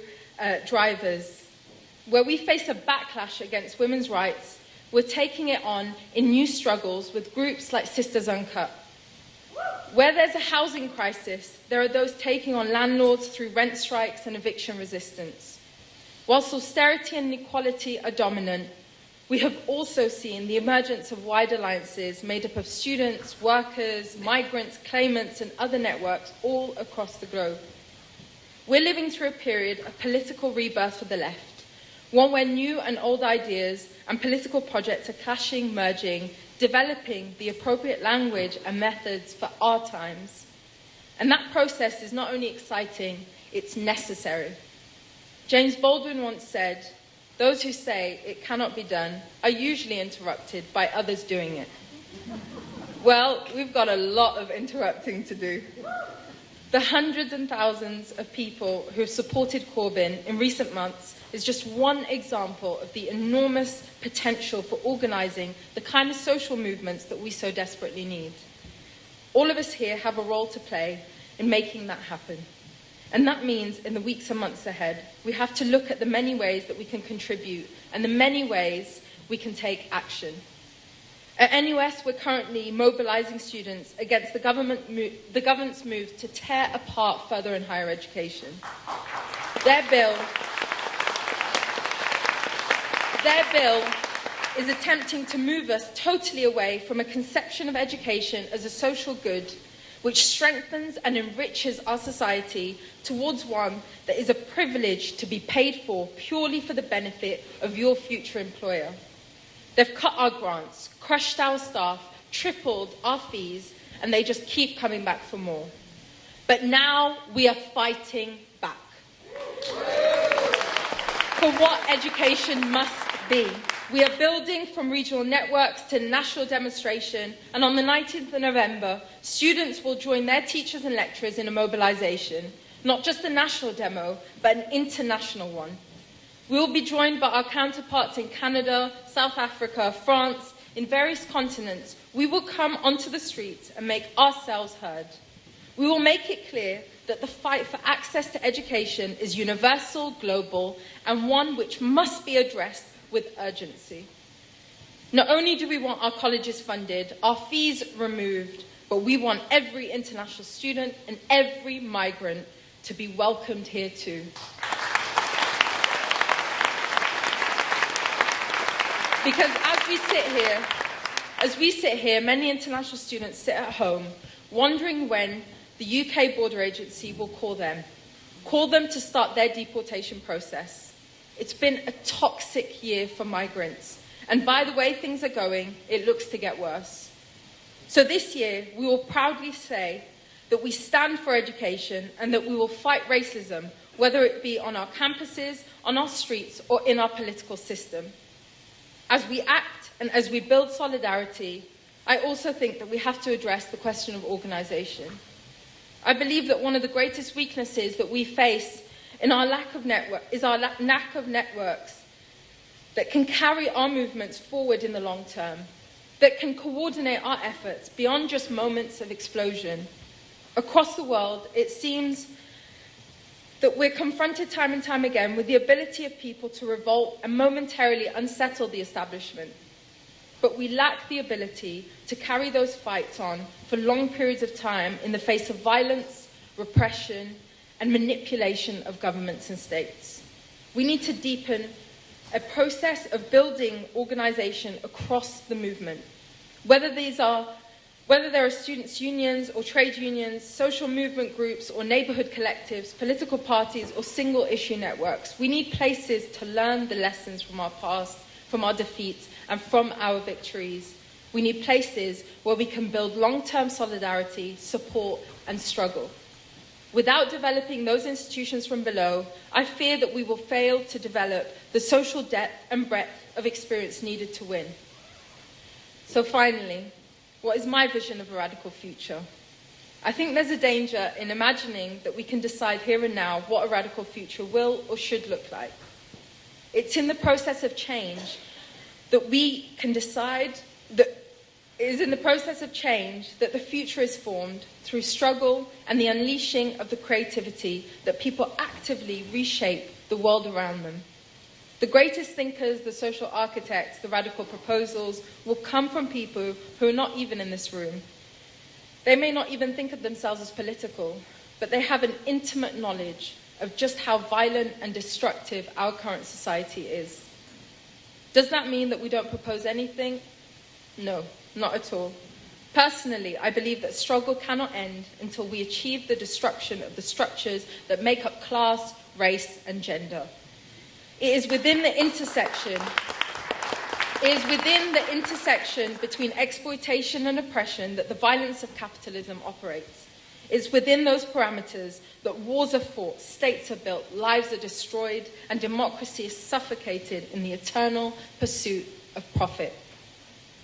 drivers. Where we face a backlash against women's rights, we're taking it on in new struggles with groups like Sisters Uncut. Where there's a housing crisis, there are those taking on landlords through rent strikes and eviction resistance. Whilst austerity and inequality are dominant, we have also seen the emergence of wide alliances made up of students, workers, migrants, claimants, and other networks all across the globe. We're living through a period of political rebirth for the left, one where new and old ideas and political projects are clashing, merging, developing the appropriate language and methods for our times. And that process is not only exciting, it's necessary. James Baldwin once said, those who say it cannot be done are usually interrupted by others doing it. Well, we've got a lot of interrupting to do. The hundreds and thousands of people who have supported Corbyn in recent months is just one example of the enormous potential for organising the kind of social movements that we so desperately need. All of us here have a role to play in making that happen. And that means in the weeks and months ahead, we have to look at the many ways that we can contribute and the many ways we can take action. At NUS, we're currently mobilising students against the government's move to tear apart further and higher education. Their bill is attempting to move us totally away from a conception of education as a social good which strengthens and enriches our society towards one that is a privilege to be paid for purely for the benefit of your future employer. They've cut our grants, crushed our staff, tripled our fees, and they just keep coming back for more. But now we are fighting back for what education must be. We are building from regional networks to national demonstration, and on the 19th of November, students will join their teachers and lecturers in a mobilisation, not just a national demo, but an international one. We will be joined by our counterparts in Canada, South Africa, France, in various continents. We will come onto the streets and make ourselves heard. We will make it clear that the fight for access to education is universal, global, and one which must be addressed with urgency. Not only do we want our colleges funded, our fees removed, but we want every international student and every migrant to be welcomed here too. Because as we sit here, many international students sit at home wondering when the UK Border Agency will call them to start their deportation process. It's been a toxic year for migrants, and by the way things are going, it looks to get worse. So this year, we will proudly say that we stand for education and that we will fight racism, whether it be on our campuses, on our streets, or in our political system. As we act and as we build solidarity, I also think that we have to address the question of organisation. I believe that one of the greatest weaknesses that we face in our lack of networks that can carry our movements forward in the long term, that can coordinate our efforts beyond just moments of explosion. Across the world, it seems that we're confronted time and time again with the ability of people to revolt and momentarily unsettle the establishment. But we lack the ability to carry those fights on for long periods of time in the face of violence, repression, and manipulation of governments and states. We need to deepen a process of building organisation across the movement. Whether there are students' unions or trade unions, social movement groups or neighbourhood collectives, political parties or single-issue networks, we need places to learn the lessons from our past, from our defeats and from our victories. We need places where we can build long-term solidarity, support and struggle. Without developing those institutions from below, I fear that we will fail to develop the social depth and breadth of experience needed to win. So finally, what is my vision of a radical future? I think there's a danger in imagining that we can decide here and now what a radical future will or should look like. It's in the process of change that we can decide that it is in the process of change that the future is formed through struggle and the unleashing of the creativity that people actively reshape the world around them. The greatest thinkers, the social architects, the radical proposals will come from people who are not even in this room. They may not even think of themselves as political, but they have an intimate knowledge of just how violent and destructive our current society is. Does that mean that we don't propose anything? No, not at all. Personally, I believe that struggle cannot end until we achieve the destruction of the structures that make up class, race, and gender. It is within the intersection between exploitation and oppression that the violence of capitalism operates. It's within those parameters that wars are fought, states are built, lives are destroyed, and democracy is suffocated in the eternal pursuit of profit.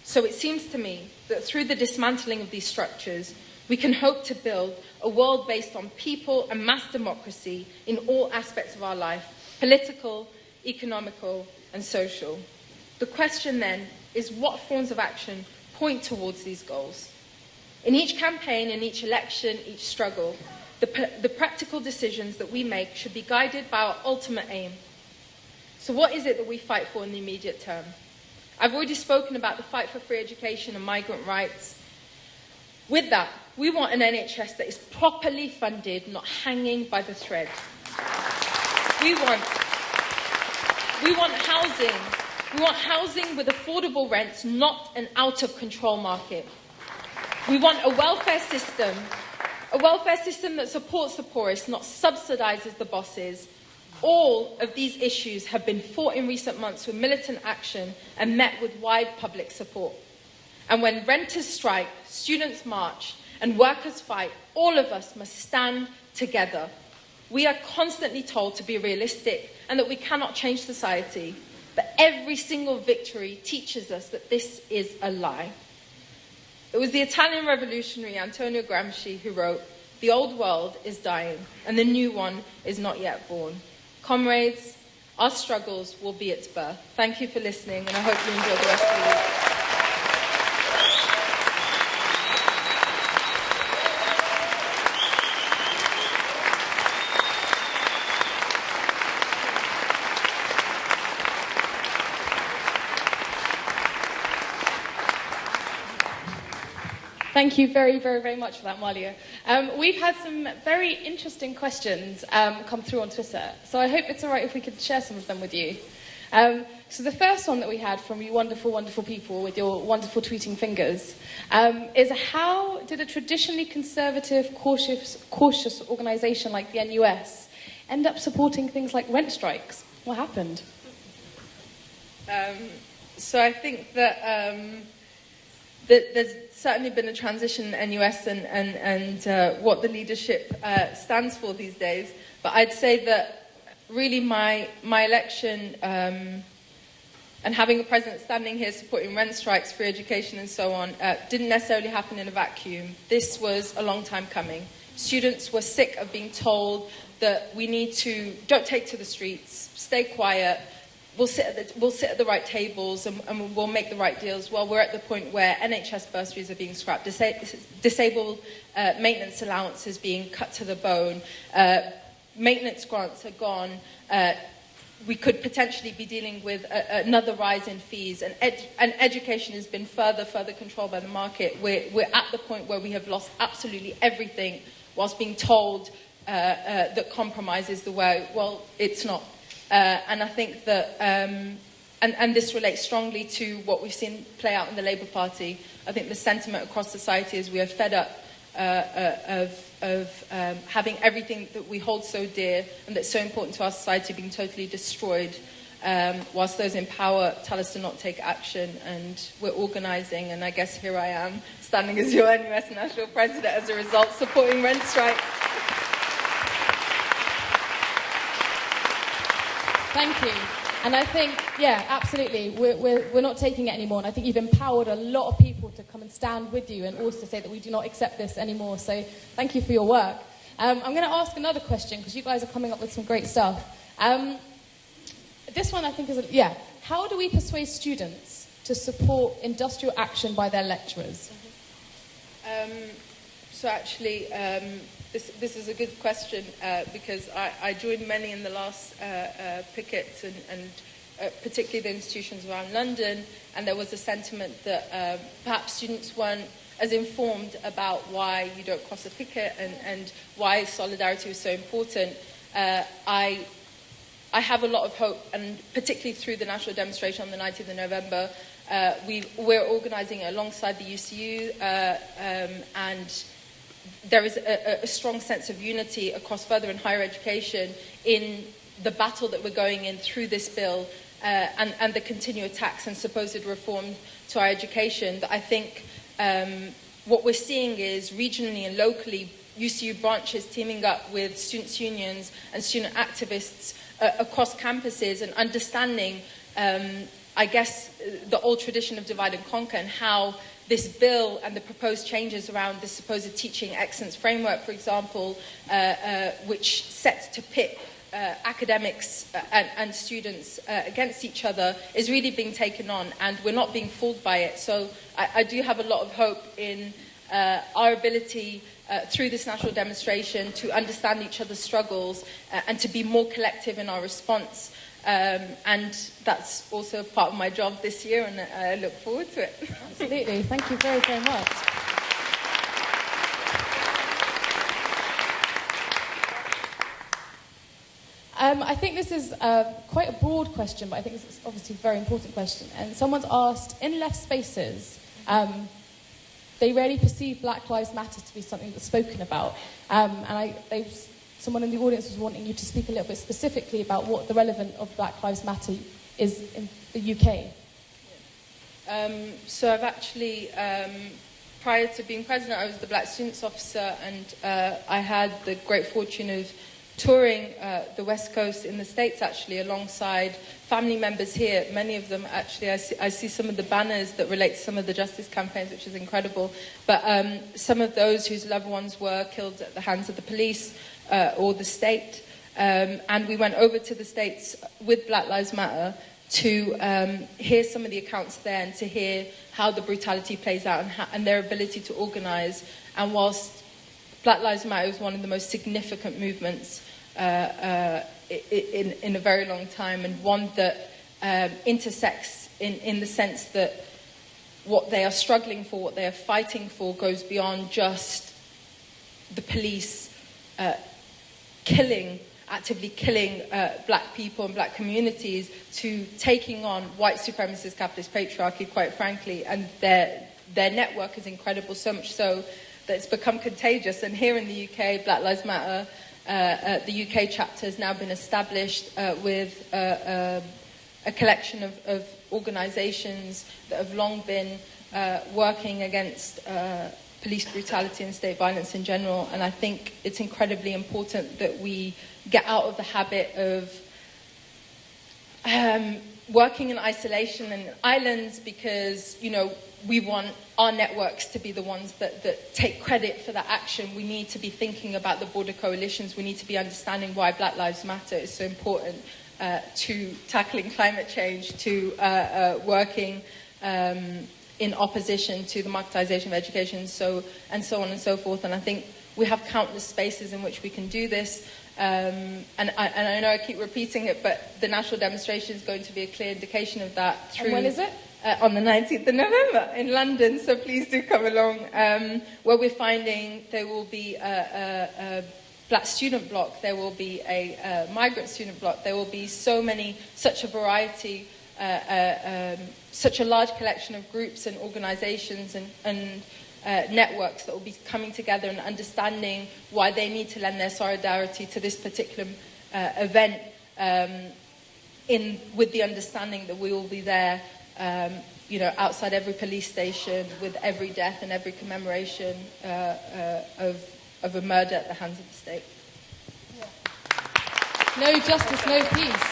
So it seems to me that through the dismantling of these structures, we can hope to build a world based on people and mass democracy in all aspects of our life, political, economical, and social. The question then is what forms of action point towards these goals? In each campaign, in each election, each struggle, the practical decisions that we make should be guided by our ultimate aim. So what is it that we fight for in the immediate term? I've already spoken about the fight for free education and migrant rights. With that, we want an NHS that is properly funded, not hanging by the thread. We want housing. We want housing with affordable rents, not an out-of-control market. We want a welfare system that supports the poorest, not subsidises the bosses. All of these issues have been fought in recent months with militant action and met with wide public support. And when renters strike, students march, and workers fight, all of us must stand together. We are constantly told to be realistic and that we cannot change society, but every single victory teaches us that this is a lie. It was the Italian revolutionary Antonio Gramsci who wrote, "The old world is dying, and the new one is not yet born." Comrades, our struggles will be its birth. Thank you for listening, and I hope you enjoy the rest of the week. Thank you very, very, very much for that, Malia. We've had some very interesting questions come through on Twitter, so I hope it's all right if we could share some of them with you. So the first one that we had from you wonderful, wonderful people with your wonderful tweeting fingers is, how did a traditionally conservative, cautious organisation like the NUS end up supporting things like rent strikes? What happened? So I think that there's certainly been a transition in NUS and what the leadership stands for these days. But I'd say that really my election and having a president standing here supporting rent strikes, free education and so on didn't necessarily happen in a vacuum. This was a long time coming. Students were sick of being told that we need to, don't take to the streets, stay quiet, we'll sit at the right tables and we'll make the right deals. Well, we're at the point where NHS bursaries are being scrapped, disabled maintenance allowances being cut to the bone, maintenance grants are gone. We could potentially be dealing with another rise in fees, and education has been further controlled by the market. We're at the point where we have lost absolutely everything whilst being told that compromise is the way. Well, it's not. And I think that, and this relates strongly to what we've seen play out in the Labour Party. I think the sentiment across society is we are fed up of having everything that we hold so dear and that's so important to our society being totally destroyed, whilst those in power tell us to not take action. And we're organising, and I guess here I am, standing as your NUS National President as a result, supporting rent strikes. Thank you. And I think, yeah, absolutely, we're not taking it anymore. And I think you've empowered a lot of people to come and stand with you and also say that we do not accept this anymore. So thank you for your work. I'm going to ask another question because you guys are coming up with some great stuff. This one I think is, how do we persuade students to support industrial action by their lecturers? So actually, this is a good question because I joined many in the last pickets and particularly the institutions around London, and there was a sentiment that perhaps students weren't as informed about why you don't cross a picket and why solidarity was so important. I have a lot of hope, and particularly through the national demonstration on the 19th of November, we're organising it alongside the UCU and there is a strong sense of unity across further and higher education in the battle that we're going in through this bill and the continued attacks and supposed reform to our education. That I think what we're seeing is regionally and locally UCU branches teaming up with students' unions and student activists across campuses and understanding, I guess, the old tradition of divide and conquer and how this bill and the proposed changes around the supposed teaching excellence framework, for example, which sets to pit academics and students against each other, is really being taken on, and we're not being fooled by it. So I do have a lot of hope in our ability through this national demonstration to understand each other's struggles and to be more collective in our response. And that's also part of my job this year, and I look forward to it. Absolutely. Thank you very, very much. I think this is quite a broad question, but I think it's obviously a very important question. And someone's asked, in left spaces, they rarely perceive Black Lives Matter to be something that's spoken about. Someone in the audience was wanting you to speak a little bit specifically about what the relevance of Black Lives Matter is in the UK. So I've actually, prior to being president, I was the Black Students Officer, and I had the great fortune of touring the West Coast in the States, actually, alongside family members here. Many of them, actually, I see some of the banners that relate to some of the justice campaigns, which is incredible. But some of those whose loved ones were killed at the hands of the police or the state. And we went over to the States with Black Lives Matter to hear some of the accounts there and to hear how the brutality plays out and their ability to organise. And whilst Black Lives Matter is one of the most significant movements in a very long time, and one that intersects in the sense that what they are struggling for, what they are fighting for, goes beyond just the police actively killing black people and black communities, to taking on white supremacist capitalist patriarchy, quite frankly. And their network is incredible, so much so that it's become contagious. And here in the UK, Black Lives Matter, the UK chapter has now been established with a collection of organisations that have long been working against police brutality and state violence in general. And I think it's incredibly important that we get out of the habit of working in isolation and islands, because, you know, we want our networks to be the ones that take credit for that action. We need to be thinking about the border coalitions. We need to be understanding why Black Lives Matter is so important to tackling climate change, to working in opposition to the marketisation of education, and so on and so forth. And I think we have countless spaces in which we can do this. And I know I keep repeating it, but the national demonstration is going to be a clear indication of that. And when is it? On the 19th of November in London, so please do come along, where we're finding there will be a black student bloc, there will be a migrant student bloc, there will be such a variety, such a large collection of groups and organisations and networks that will be coming together and understanding why they need to lend their solidarity to this particular event, with the understanding that we will be there, outside every police station, with every death and every commemoration of a murder at the hands of the state. No justice, no peace.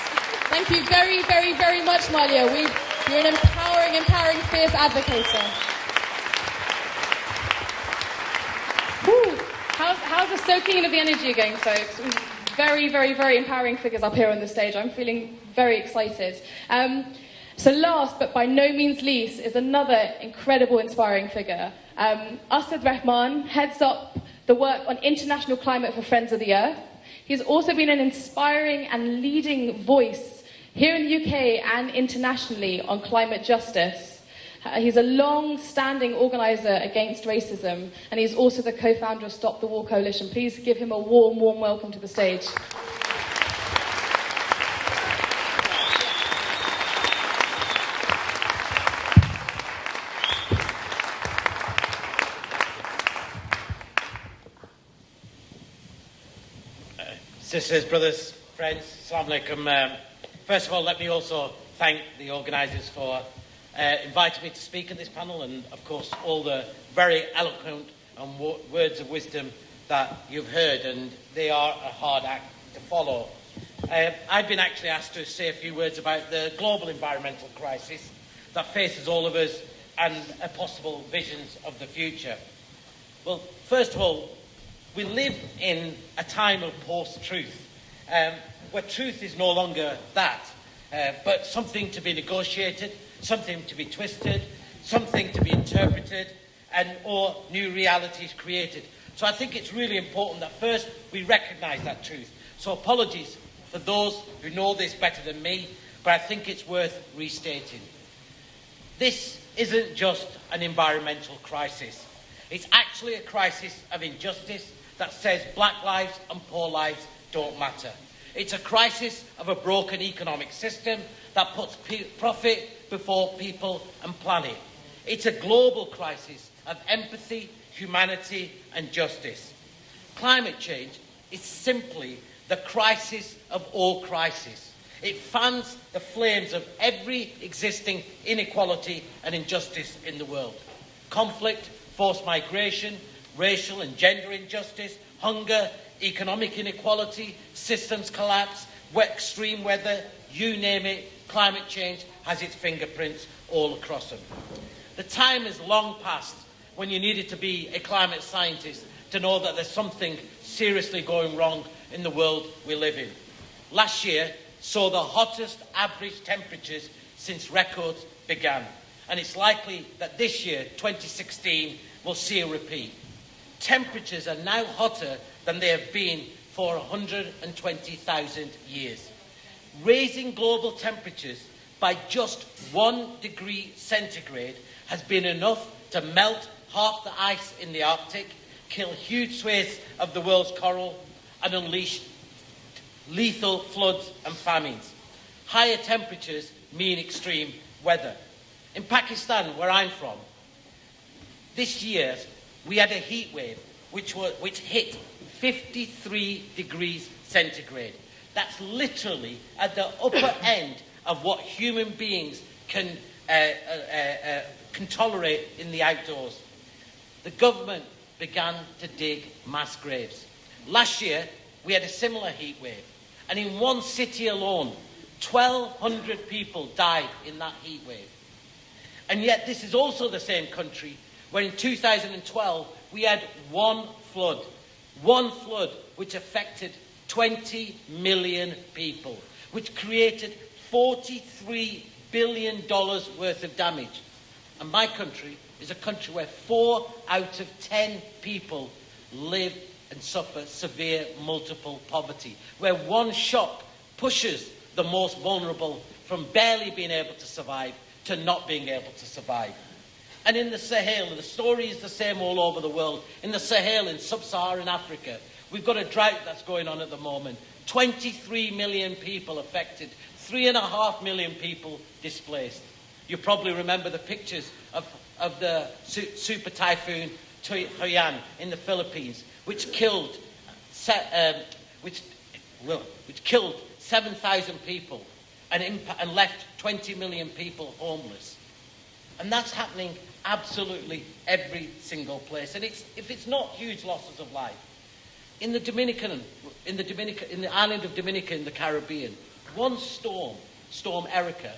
Thank you very, very, very much, Malia. You're an empowering, fierce advocator. Whew. How's the soaking of the energy going, folks? Very, very, very empowering figures up here on the stage. I'm feeling very excited. So last, but by no means least, is another incredible, inspiring figure. Assad Rahman heads up the work on international climate for Friends of the Earth. He's also been an inspiring and leading voice here in the UK and internationally on climate justice. He's a long-standing organiser against racism, and he's also the co-founder of Stop the War Coalition. Please give him a warm, warm welcome to the stage. Sisters, brothers, friends, Assalamu alaikum. First of all, let me also thank the organisers for inviting me to speak at this panel, and of course all the very eloquent and words of wisdom that you've heard, and they are a hard act to follow. I've been actually asked to say a few words about the global environmental crisis that faces all of us and possible visions of the future. Well, first of all, we live in a time of post-truth, where truth is no longer that, but something to be negotiated, something to be twisted, something to be interpreted, or new realities created. So I think it's really important that first we recognise that truth. So apologies for those who know this better than me, but I think it's worth restating. This isn't just an environmental crisis. It's actually a crisis of injustice that says black lives and poor lives don't matter. It's a crisis of a broken economic system that puts profit before people and planet. It's a global crisis of empathy, humanity and justice. Climate change is simply the crisis of all crises. It fans the flames of every existing inequality and injustice in the world. Conflict, forced migration, racial and gender injustice, hunger, economic inequality, systems collapse, extreme weather, you name it, climate change has its fingerprints all across them. The time is long past when you needed to be a climate scientist to know that there's something seriously going wrong in the world we live in. Last year saw the hottest average temperatures since records began, and it's likely that this year, 2016, will see a repeat. Temperatures are now hotter than they have been for 120,000 years. Raising global temperatures by just 1 degree centigrade has been enough to melt half the ice in the Arctic, kill huge swathes of the world's coral, and unleash lethal floods and famines. Higher temperatures mean extreme weather. In Pakistan, where I'm from, this year we had a heat wave which hit 53 degrees centigrade. That's literally at the upper end of what human beings can tolerate in the outdoors. The government began to dig mass graves. Last year, we had a similar heat wave, and in one city alone, 1,200 people died in that heat wave. And yet, this is also the same country where in 2012, we had one flood which affected 20 million people, which created $43 billion worth of damage. And my country is a country where 4 out of 10 people live and suffer severe multiple poverty, where one shock pushes the most vulnerable from barely being able to survive to not being able to survive. And in the Sahel, the story is the same all over the world. In the Sahel, in sub-Saharan Africa, we've got a drought that's going on at the moment. 23 million people affected, 3.5 million people displaced. You probably remember the pictures of the super typhoon Haiyan in the Philippines, which killed 7,000 people and left 20 million people homeless. And that's happening absolutely every single place. And if it's not huge losses of life, in the island of Dominica in the Caribbean, one storm, Storm Erica,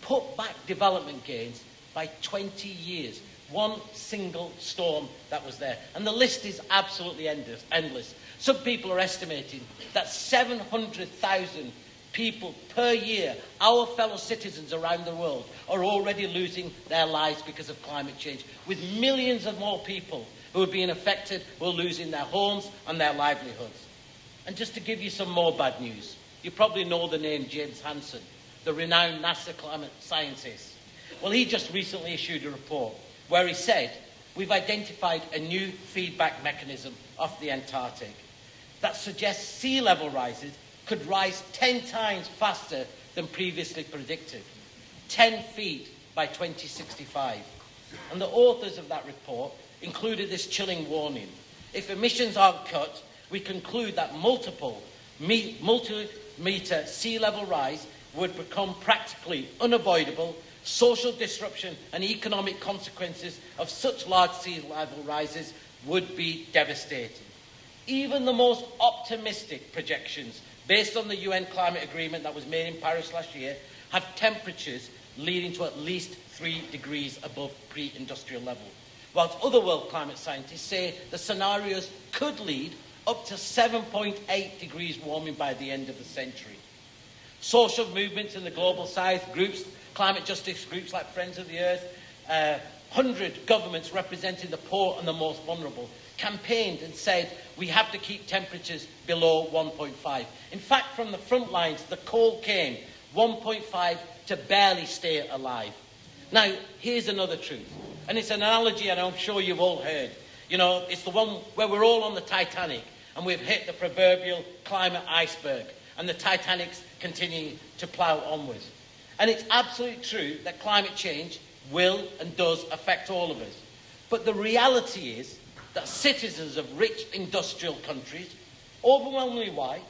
put back development gains by 20 years. One single storm that was there. And the list is absolutely endless. Some people are estimating that 700,000 people per year, our fellow citizens around the world, are already losing their lives because of climate change, with millions of more people who are being affected, who are losing their homes and their livelihoods. And just to give you some more bad news, you probably know the name James Hansen, the renowned NASA climate scientist. Well, he just recently issued a report where he said, we've identified a new feedback mechanism off the Antarctic that suggests sea level rises could rise 10 times faster than previously predicted, 10 feet by 2065. And the authors of that report included this chilling warning. If emissions aren't cut, we conclude that multi-metre sea level rise would become practically unavoidable. Social disruption and economic consequences of such large sea level rises would be devastating. Even the most optimistic projections based on the UN climate agreement that was made in Paris last year have temperatures leading to at least 3 degrees above pre-industrial level, whilst other world climate scientists say the scenarios could lead up to 7.8 degrees warming by the end of the century. Social movements in the global south, climate justice groups like Friends of the Earth, 100 governments representing the poor and the most vulnerable campaigned and said we have to keep temperatures below 1.5. In fact, from the front lines, the call came 1.5 to barely stay alive. Now, here's another truth, and it's an analogy and I'm sure you've all heard. You know, it's the one where we're all on the Titanic and we've hit the proverbial climate iceberg and the Titanic's continuing to plough onwards. And it's absolutely true that climate change will and does affect all of us. But the reality is that citizens of rich industrial countries, overwhelmingly white,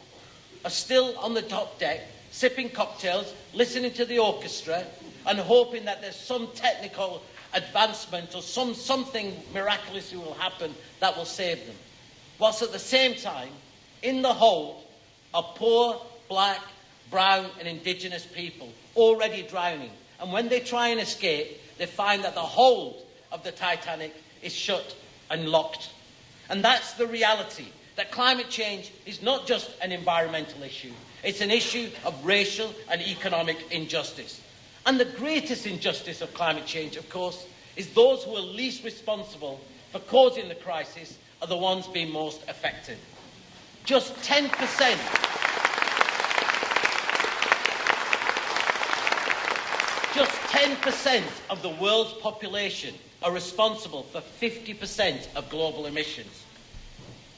are still on the top deck, sipping cocktails, listening to the orchestra, and hoping that there's some technical advancement or something miraculously will happen that will save them. Whilst at the same time, in the hold are poor, black, brown and indigenous people already drowning. And when they try and escape, they find that the hold of the Titanic is shut and locked. And that's the reality, that climate change is not just an environmental issue. It's an issue of racial and economic injustice. And the greatest injustice of climate change, of course, is those who are least responsible for causing the crisis are the ones being most affected. Just 10%. Just 10% of the world's population are responsible for 50% of global emissions,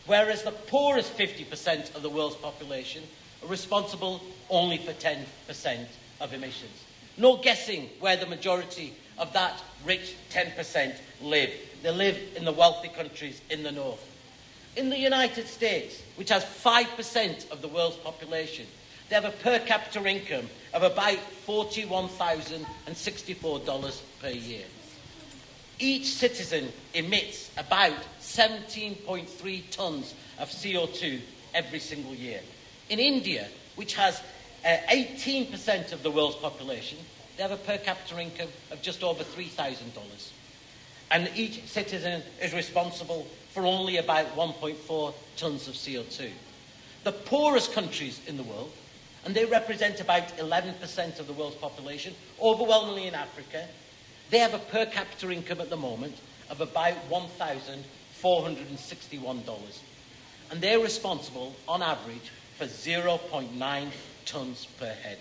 whereas the poorest 50% of the world's population are responsible only for 10% of emissions. No guessing where the majority of that rich 10% live. They live in the wealthy countries in the north. In the United States, which has 5% of the world's population, they have a per capita income of about $41,064 per year. Each citizen emits about 17.3 tonnes of CO2 every single year. In India, which has 18% of the world's population, they have a per capita income of just over $3,000. And each citizen is responsible for only about 1.4 tonnes of CO2. The poorest countries in the world, and they represent about 11% of the world's population, overwhelmingly in Africa, they have a per capita income at the moment of about $1,461. And they're responsible, on average, for 0.9 tonnes per head.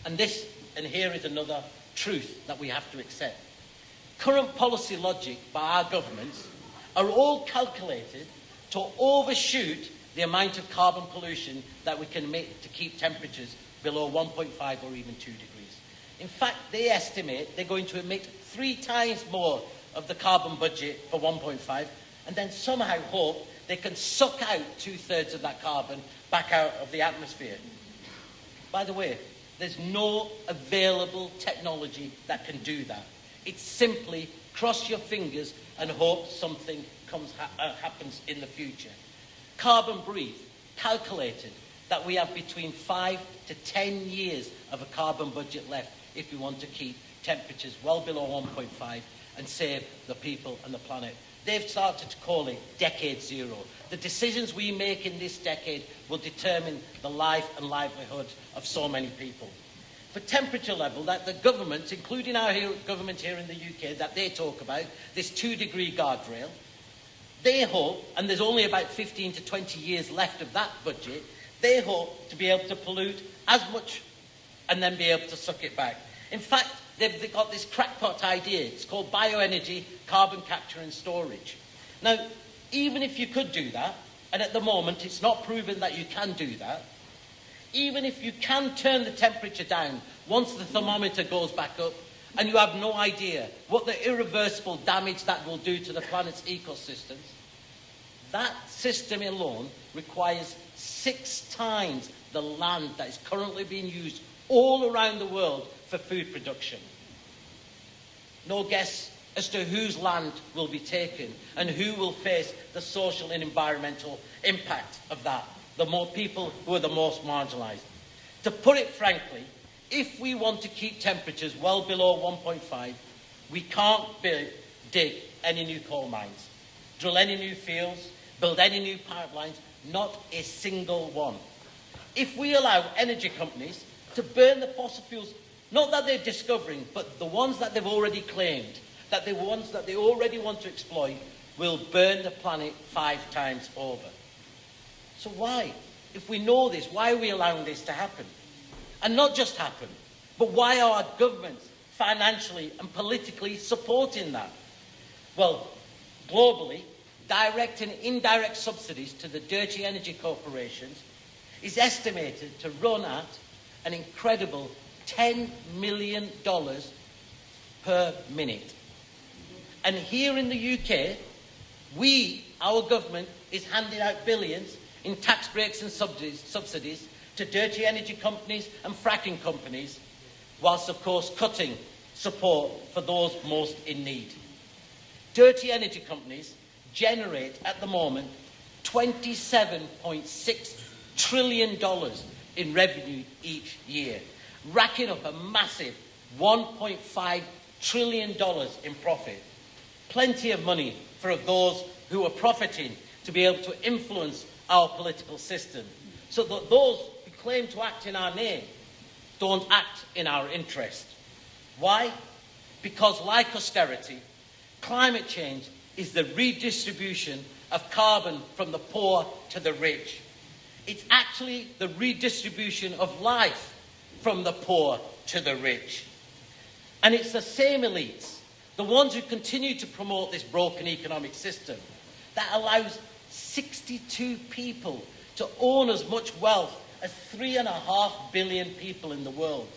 And here is another truth that we have to accept. Current policy logic by our governments are all calculated to overshoot the amount of carbon pollution that we can emit to keep temperatures below 1.5 or even 2 degrees. In fact, they estimate they're going to emit 3 times more of the carbon budget for 1.5 and then somehow hope they can suck out 2/3 of that carbon back out of the atmosphere. By the way, there's no available technology that can do that. It's simply cross your fingers and hope something happens in the future. Carbon Brief calculated that we have between 5 to 10 years of a carbon budget left if we want to keep temperatures well below 1.5 and save the people and the planet. They've started to call it Decade Zero. The decisions we make in this decade will determine the life and livelihood of so many people. For temperature level, that the government, including our government here in the UK, that they talk about, this 2-degree guardrail, they hope, and there's only about 15 to 20 years left of that budget, they hope to be able to pollute as much and then be able to suck it back. In fact, they've got this crackpot idea. It's called bioenergy, carbon capture and storage. Now, even if you could do that, and at the moment it's not proven that you can do that, even if you can turn the temperature down once the thermometer goes back up, and you have no idea what the irreversible damage that will do to the planet's ecosystems, that system alone requires 6 times the land that is currently being used all around the world for food production. No guess as to whose land will be taken and who will face the social and environmental impact of that, the more people who are the most marginalised. To put it frankly, if we want to keep temperatures well below 1.5, we can't dig any new coal mines, drill any new fields, build any new pipelines, not a single one. If we allow energy companies to burn the fossil fuels, not that they're discovering, but the ones that they've already claimed, that the ones that they already want to exploit will burn the planet 5 times over. So why? If we know this, why are we allowing this to happen? And not just happen, but why are our governments financially and politically supporting that? Well, globally, direct and indirect subsidies to the dirty energy corporations is estimated to run at an incredible $10 million per minute. And here in the UK, our government, is handing out billions in tax breaks and subsidies to dirty energy companies and fracking companies, whilst, of course, cutting support for those most in need. Dirty energy companies generate, at the moment, $27.6 trillion in revenue each year, racking up a massive $1.5 trillion in profit. Plenty of money for those who are profiting to be able to influence our political system, so that those who claim to act in our name don't act in our interest. Why? Because, like austerity, climate change is the redistribution of carbon from the poor to the rich. It's actually the redistribution of life from the poor to the rich. And it's the same elites, the ones who continue to promote this broken economic system, that allows 62 people to own as much wealth as 3.5 billion people in the world.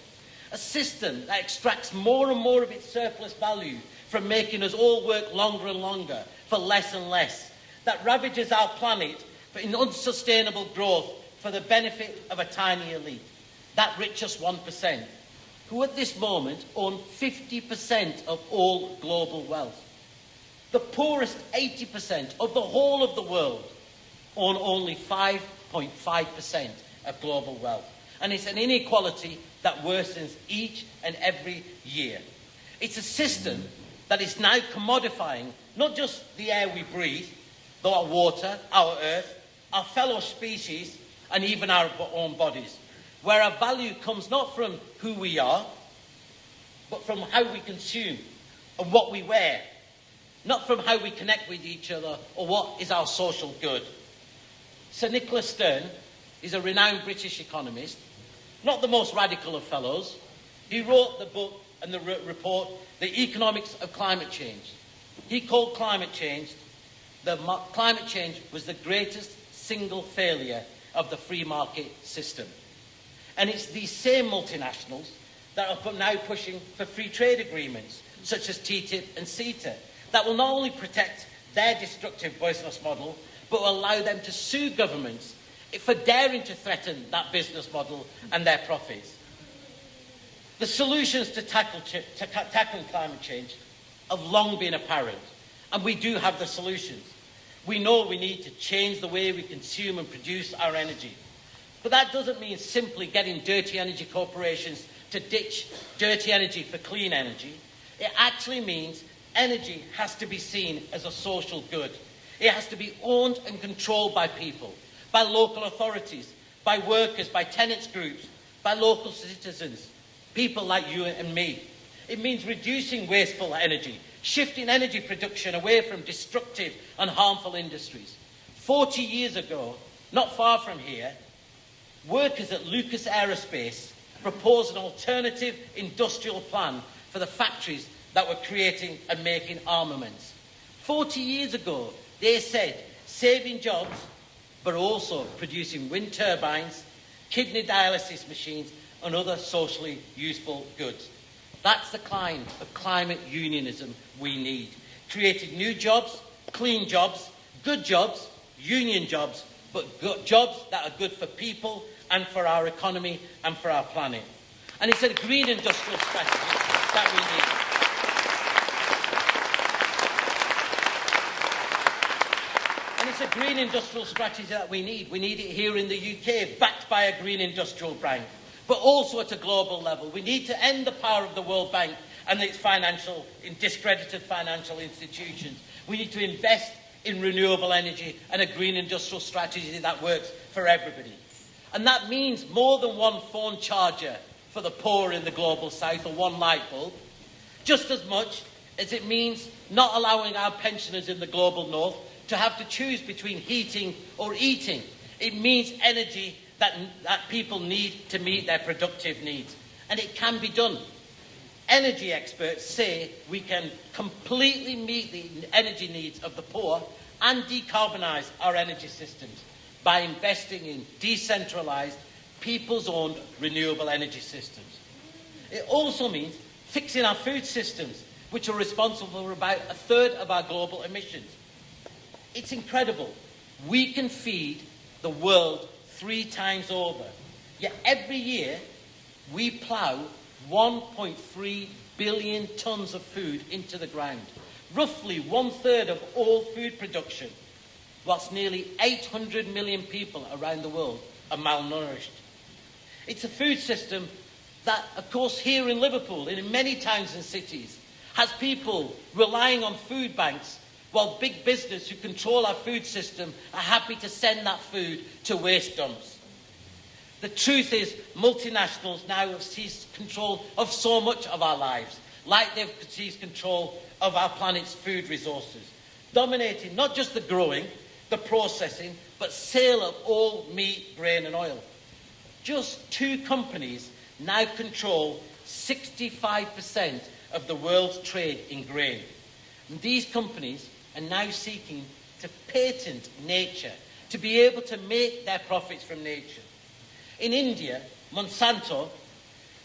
A system that extracts more and more of its surplus value from making us all work longer and longer for less and less. That ravages our planet in unsustainable growth for the benefit of a tiny elite. That richest 1%, who at this moment own 50% of all global wealth. The poorest 80% of the whole of the world own only 5.5% of global wealth. And it's an inequality that worsens each and every year. It's a system that is now commodifying not just the air we breathe, but our water, our earth, our fellow species, and even our own bodies, where our value comes not from who we are, but from how we consume and what we wear, not from how we connect with each other or what is our social good. Sir Nicholas Stern is a renowned British economist, not the most radical of fellows. He wrote the book and the report, The Economics of Climate Change. He called climate change was the greatest single failure of the free market system. And it's these same multinationals that are now pushing for free trade agreements, such as TTIP and CETA, that will not only protect their destructive business model, but will allow them to sue governments for daring to threaten that business model and their profits. The solutions to tackling climate change have long been apparent, and we do have the solutions. We know we need to change the way we consume and produce our energy. But that doesn't mean simply getting dirty energy corporations to ditch dirty energy for clean energy. It actually means energy has to be seen as a social good. It has to be owned and controlled by people, by local authorities, by workers, by tenants groups, by local citizens, people like you and me. It means reducing wasteful energy, shifting energy production away from destructive and harmful industries. 40 years ago, not far from here, workers at Lucas Aerospace proposed an alternative industrial plan for the factories that were creating and making armaments. 40 years ago, they said saving jobs, but also producing wind turbines, kidney dialysis machines, and other socially useful goods. That's the kind of climate unionism we need. Creating new jobs, clean jobs, good jobs, union jobs, but jobs that are good for people and for our economy and for our planet. And it's a green industrial strategy that we need. And it's a green industrial strategy that we need. We need it here in the UK, backed by a green industrial bank, but also at a global level. We need to end the power of the World Bank and its discredited financial institutions. We need to invest in renewable energy and a green industrial strategy that works for everybody. And that means more than one phone charger for the poor in the global south or one light bulb. Just as much, as it means not allowing our pensioners in the global north to have to choose between heating or eating. It means energy that people need to meet their productive needs. And it can be done. Energy experts say we can completely meet the energy needs of the poor and decarbonise our energy systems by investing in decentralised, people's-owned renewable energy systems. It also means fixing our food systems, which are responsible for about a third of our global emissions. It's incredible. We can feed the world 3 times over. Yet every year we plough 1.3 billion tonnes of food into the ground, roughly 1/3 of all food production, whilst nearly 800 million people around the world are malnourished. It's a food system that, of course, here in Liverpool and in many towns and cities, has people relying on food banks, while big business who control our food system are happy to send that food to waste dumps. The truth is, multinationals now have seized control of so much of our lives, like they've seized control of our planet's food resources, dominating not just the growing, the processing, but sale of all meat, grain and oil. Just 2 companies now control 65% of the world's trade in grain. And these companies are now seeking to patent nature, to be able to make their profits from nature. In India, Monsanto,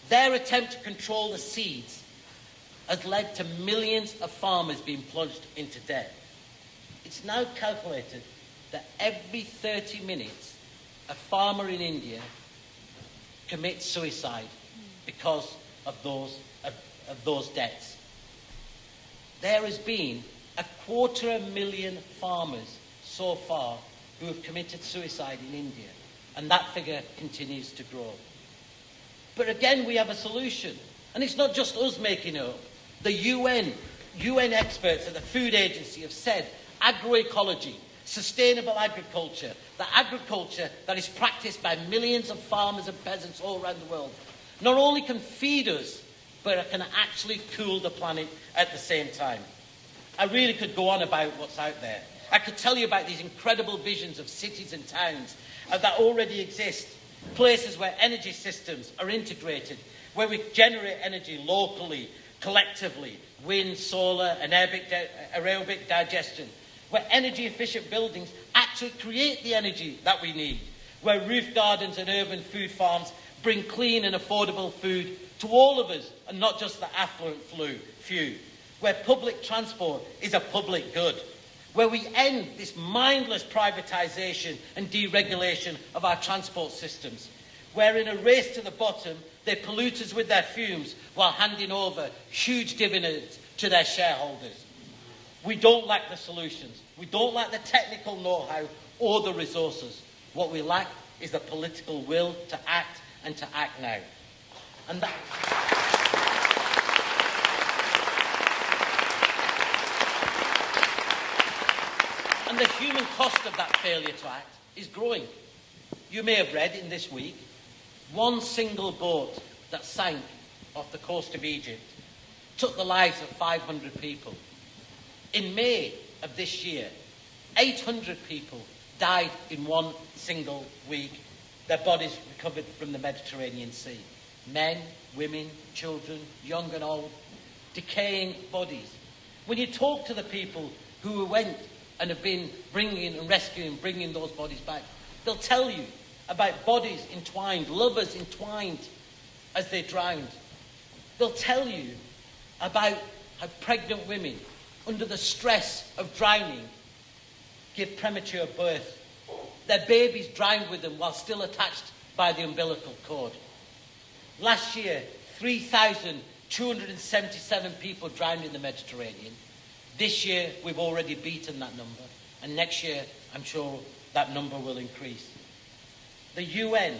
their attempt to control the seeds has led to millions of farmers being plunged into debt. It's now calculated that every 30 minutes, a farmer in India commits suicide because of those debts. There has been 250,000 farmers so far who have committed suicide in India, and that figure continues to grow. But again, we have a solution, and it's not just us making it up. The UN experts at the Food Agency have said agroecology, sustainable agriculture, the agriculture that is practiced by millions of farmers and peasants all around the world, not only can feed us, but it can actually cool the planet at the same time. I really could go on about what's out there. I could tell you about these incredible visions of cities and towns that already exist, places where energy systems are integrated, where we generate energy locally, collectively, wind, solar, and aerobic digestion, where energy-efficient buildings actually create the energy that we need, where roof gardens and urban food farms bring clean and affordable food to all of us, and not just the affluent few, where public transport is a public good, where we end this mindless privatisation and deregulation of our transport systems, where in a race to the bottom, they pollute us with their fumes while handing over huge dividends to their shareholders. We don't lack the solutions. We don't lack the technical know-how or the resources. What we lack is the political will to act, and to act now. And the human cost of that failure to act is growing. You may have read in this week, one single boat that sank off the coast of Egypt took the lives of 500 people. In May of this year, 800 people died in one single week, their bodies recovered from the Mediterranean Sea. Men, women, children, young and old, decaying bodies. When you talk to the people who went and have been bringing those bodies back, they'll tell you about bodies entwined, lovers entwined as they drowned. They'll tell you about how pregnant women, under the stress of drowning, give premature birth. Their babies drowned with them while still attached by the umbilical cord. Last year, 3,277 people drowned in the Mediterranean. This year, we've already beaten that number. And next year, I'm sure that number will increase. The UN,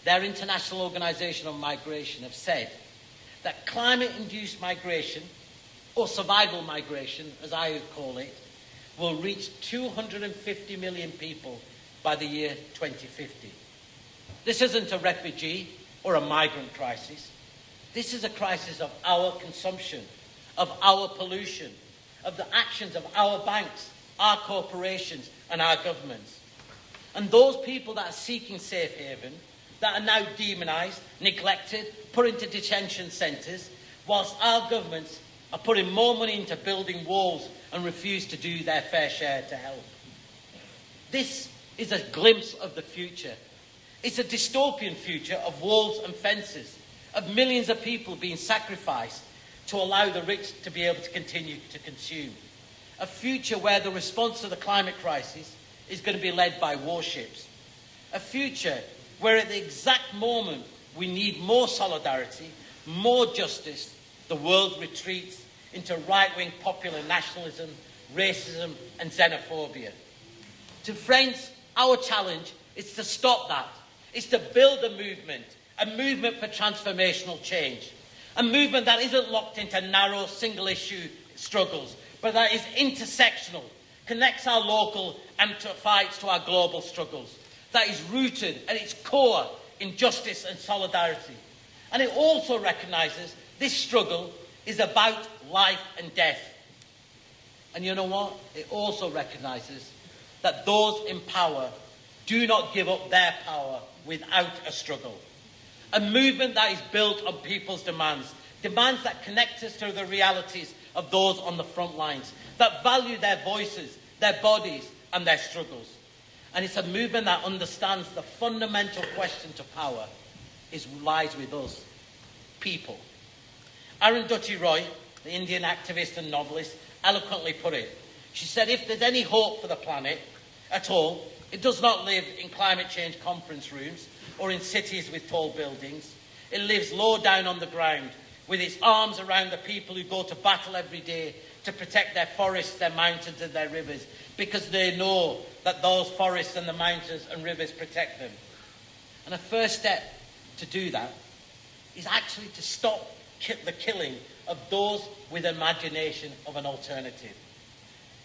their International Organization on Migration, have said that climate-induced migration, or survival migration, as I would call it, will reach 250 million people by the year 2050. This isn't a refugee or a migrant crisis. This is a crisis of our consumption of our pollution, of the actions of our banks, our corporations, and our governments. And those people that are seeking safe haven, that are now demonised, neglected, put into detention centres, whilst our governments are putting more money into building walls and refuse to do their fair share to help. This is a glimpse of the future. It's a dystopian future of walls and fences, of millions of people being sacrificed to allow the rich to be able to continue to consume. A future where the response to the climate crisis is going to be led by warships. A future where at the exact moment we need more solidarity, more justice, the world retreats into right-wing popular nationalism, racism and xenophobia. To friends, our challenge is to stop that. It's to build a movement for transformational change. A movement that isn't locked into narrow single-issue struggles, but that is intersectional, connects our local and fights to our global struggles, that is rooted at its core in justice and solidarity. And it also recognises this struggle is about life and death. And you know what? It also recognises that those in power do not give up their power without a struggle. A movement that is built on people's demands, demands that connect us to the realities of those on the front lines, that value their voices, their bodies and their struggles. And it's a movement that understands the fundamental question to power lies with us, people. Arundhati Roy, the Indian activist and novelist, eloquently put it. She said, if there's any hope for the planet at all, it does not live in climate change conference rooms or in cities with tall buildings. It lives low down on the ground, with its arms around the people who go to battle every day to protect their forests, their mountains and their rivers, because they know that those forests and the mountains and rivers protect them. And a first step to do that is actually to stop the killing of those with imagination of an alternative.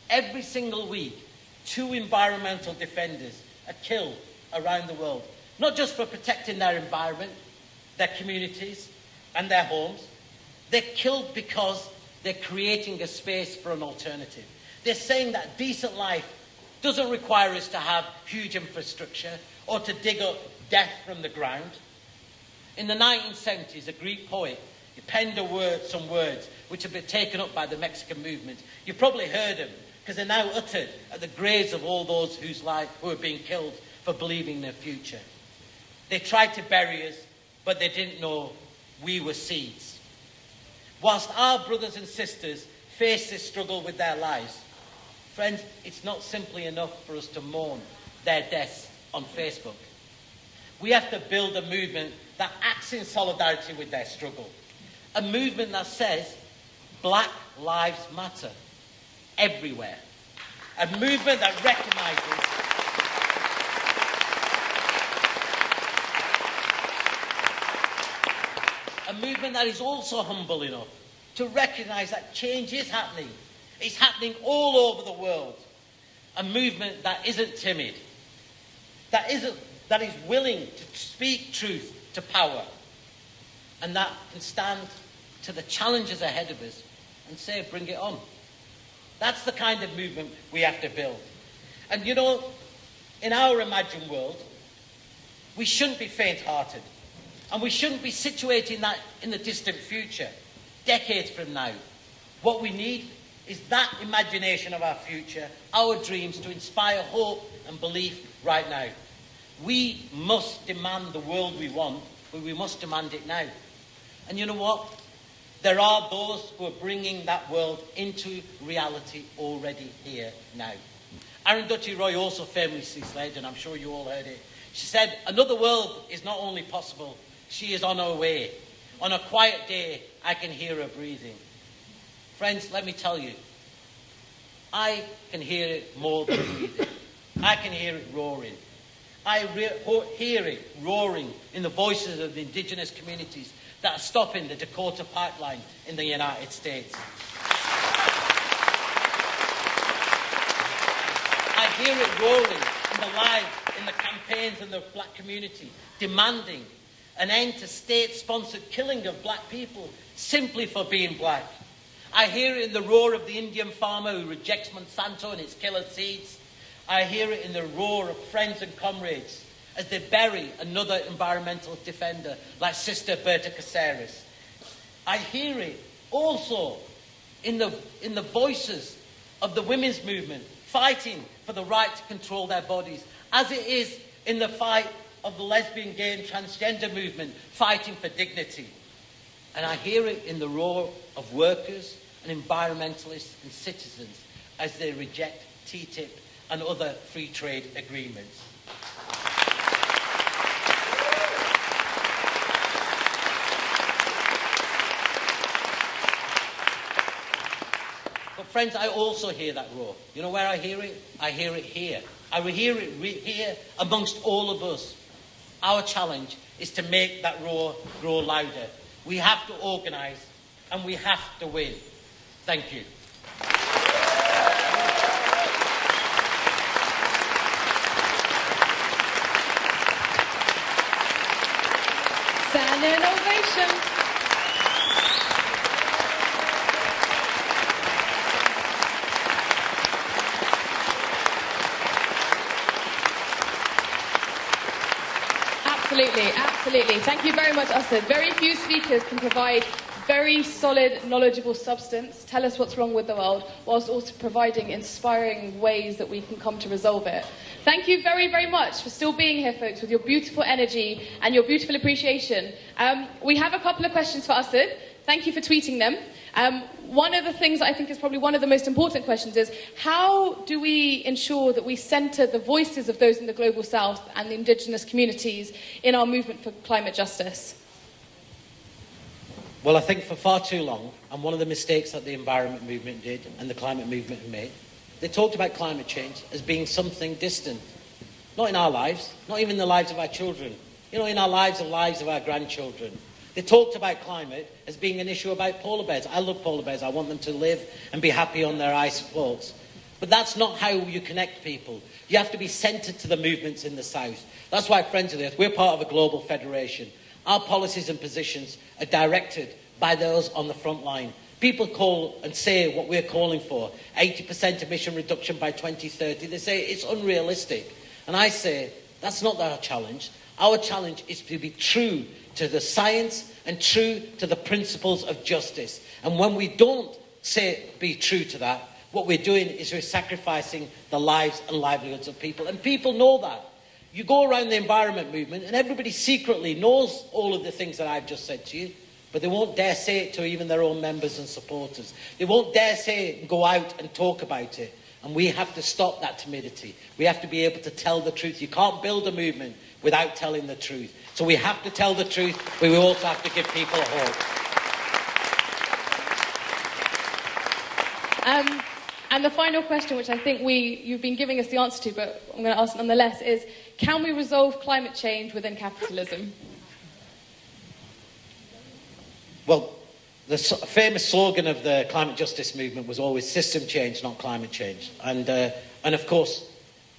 Every single week, 2 environmental defenders are killed around the world, not just for protecting their environment, their communities and their homes. They're killed because they're creating a space for an alternative. They're saying that decent life doesn't require us to have huge infrastructure or to dig up death from the ground. In the 1970s, a Greek poet penned some words which have been taken up by the Mexican movement. You've probably heard them, because they're now uttered at the graves of all those who are being killed for believing their future. They tried to bury us, but they didn't know we were seeds. Whilst our brothers and sisters face this struggle with their lives, friends, it's not simply enough for us to mourn their deaths on Facebook. We have to build a movement that acts in solidarity with their struggle. A movement that says, Black Lives Matter, everywhere. A movement that recognises a movement that is also humble enough to recognise that change is happening. It's happening all over the world. A movement that isn't timid, that is willing to speak truth to power, and that can stand to the challenges ahead of us and say, bring it on. That's the kind of movement we have to build. And you know, in our imagined world, we shouldn't be faint-hearted. And we shouldn't be situating that in the distant future, decades from now. What we need is that imagination of our future, our dreams, to inspire hope and belief right now. We must demand the world we want, but we must demand it now. And you know what? There are those who are bringing that world into reality already here now. Arundhati Roy also famously said, and I'm sure you all heard it, she said, another world is not only possible, she is on her way. On a quiet day, I can hear her breathing. Friends, let me tell you, I can hear it more than breathing. I can hear it roaring. I hear it roaring in the voices of the indigenous communities that are stopping the Dakota pipeline in the United States. I hear it roaring in the lives, in the campaigns in the black community, demanding an end to state-sponsored killing of black people simply for being black. I hear it in the roar of the Indian farmer who rejects Monsanto and its killer seeds. I hear it in the roar of friends and comrades as they bury another environmental defender like Sister Berta Caceres. I hear it also in the voices of the women's movement fighting for the right to control their bodies, as it is in the fight of the lesbian, gay and transgender movement fighting for dignity. And I hear it in the roar of workers and environmentalists and citizens as they reject TTIP and other free trade agreements. But friends, I also hear that roar. You know where I hear it? I hear it here. I hear it here amongst all of us. Our challenge is to make that roar grow louder. We have to organise and we have to win. Thank you. Standing ovation. Absolutely, absolutely. Thank you very much, Asad. Very few speakers can provide very solid, knowledgeable substance, tell us what's wrong with the world, whilst also providing inspiring ways that we can come to resolve it. Thank you very, very much for still being here, folks, with your beautiful energy and your beautiful appreciation. We have a couple of questions for Asad. Thank you for tweeting them. One of the things I think is probably one of the most important questions is, how do we ensure that we centre the voices of those in the Global South and the indigenous communities in our movement for climate justice? Well, I think for far too long, and one of the mistakes that the environment movement did and the climate movement made, they talked about climate change as being something distant. Not in our lives, not even in the lives of our children. You know, in our lives, the lives of our grandchildren. They talked about climate as being an issue about polar bears. I love polar bears. I want them to live and be happy on their ice floats. But that's not how you connect people. You have to be centred to the movements in the South. That's why, Friends of the Earth, we're part of a global federation. Our policies and positions are directed by those on the front line. People call and say what we're calling for, 80% emission reduction by 2030. They say it's unrealistic. And I say, that's not our challenge. Our challenge is to be true to the science and true to the principles of justice. And when we don't be true to that, what we're doing is we're sacrificing the lives and livelihoods of people. And people know that. You go around the environment movement and everybody secretly knows all of the things that I've just said to you, but they won't dare say it to even their own members and supporters. They won't dare say it and go out and talk about it. And we have to stop that timidity. We have to be able to tell the truth. You can't build a movement without telling the truth. So we have to tell the truth, but we also have to give people a hope. And the final question, which I think you've been giving us the answer to, but I'm going to ask nonetheless, is, can we resolve climate change within capitalism? Well, the famous slogan of the climate justice movement was always system change, not climate change. And of course,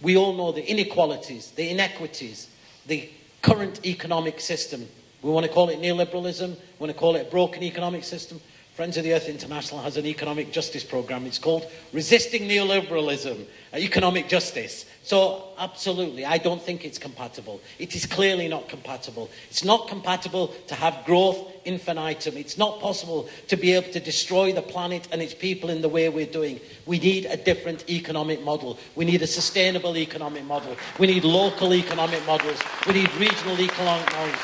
we all know the inequalities, the inequities, the current economic system. We want to call it neoliberalism, we want to call it a broken economic system. Friends of the Earth International has an economic justice programme. It's called Resisting Neoliberalism, Economic Justice. So, absolutely, I don't think it's compatible. It is clearly not compatible. It's not compatible to have growth infinitum. It's not possible to be able to destroy the planet and its people in the way we're doing. We need a different economic model. We need a sustainable economic model. We need local economic models. We need regional economic models.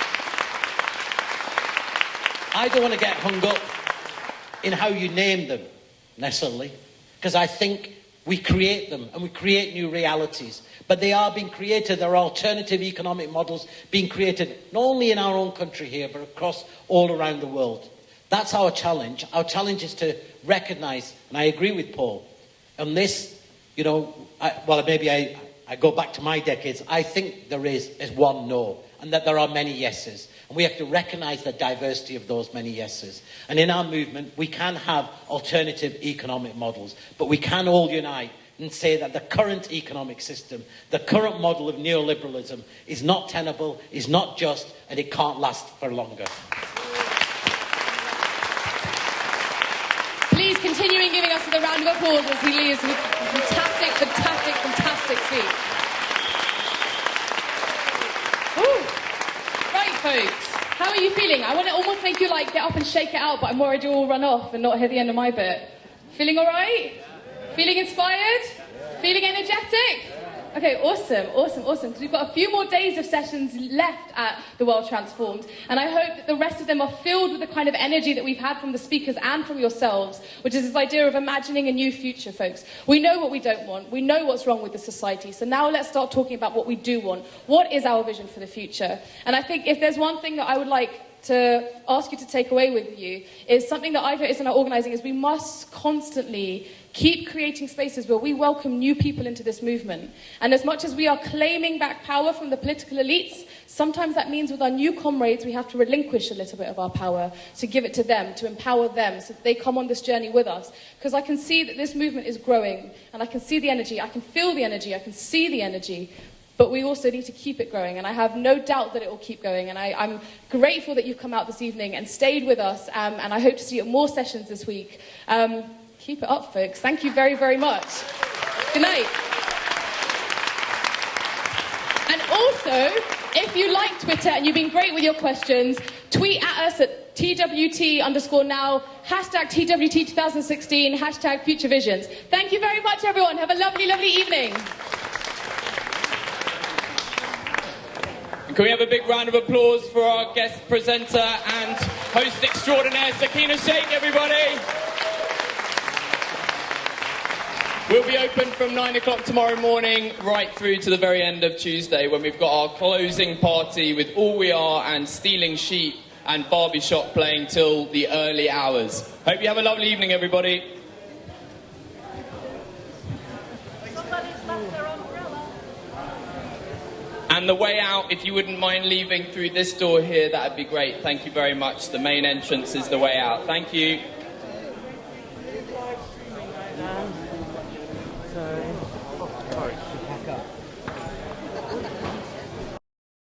I don't want to get hung up in how you name them, necessarily, because I think we create them and we create new realities. But they are being created. There are alternative economic models being created, not only in our own country here, but across all around the world. That's our challenge. Our challenge is to recognise, and I agree with Paul, on this, you know, I go back to my decades, I think there is one no, and that there are many yeses. And we have to recognise the diversity of those many yeses. And in our movement, we can have alternative economic models, but we can all unite and say that the current economic system, the current model of neoliberalism, is not tenable, is not just, and it can't last for longer. Please round of applause as he leaves with a fantastic, fantastic, fantastic speech. Woo. Right, folks. How are you feeling? I want to almost make you like get up and shake it out, but I'm worried you'll all run off and not hear the end of my bit. Feeling all right? Feeling inspired? Feeling energetic? Okay, awesome, awesome, awesome. Because we've got a few more days of sessions left at The World Transformed, and I hope that the rest of them are filled with the kind of energy that we've had from the speakers and from yourselves, which is this idea of imagining a new future, folks. We know what we don't want. We know what's wrong with the society. So now let's start talking about what we do want. What is our vision for the future? And I think if there's one thing that I would like to ask you to take away with you, is something that I've noticed in our organising is we must constantly keep creating spaces where we welcome new people into this movement. And as much as we are claiming back power from the political elites, sometimes that means with our new comrades we have to relinquish a little bit of our power to give it to them, to empower them so that they come on this journey with us. Because I can see that this movement is growing, and I can see the energy, I can feel the energy, I can see the energy. But we also need to keep it growing, and I have no doubt that it will keep going. And I'm grateful that you've come out this evening and stayed with us, and I hope to see you at more sessions this week. Keep it up, folks. Thank you very, very much. Good night. And also, if you like Twitter and you've been great with your questions, tweet at us at TWT_now, hashtag TWT2016, hashtag Future Visions. Thank you very much, everyone. Have a lovely, lovely evening. Can we have a big round of applause for our guest presenter and host extraordinaire, Sakina Sheikh, everybody? We'll be open from 9 o'clock tomorrow morning right through to the very end of Tuesday when we've got our closing party with All We Are and Stealing Sheep and Barbie Shop playing till the early hours. Hope you have a lovely evening, everybody. And the way out, if you wouldn't mind leaving through this door here, that'd be great. Thank you very much. The main entrance is the way out. Thank you.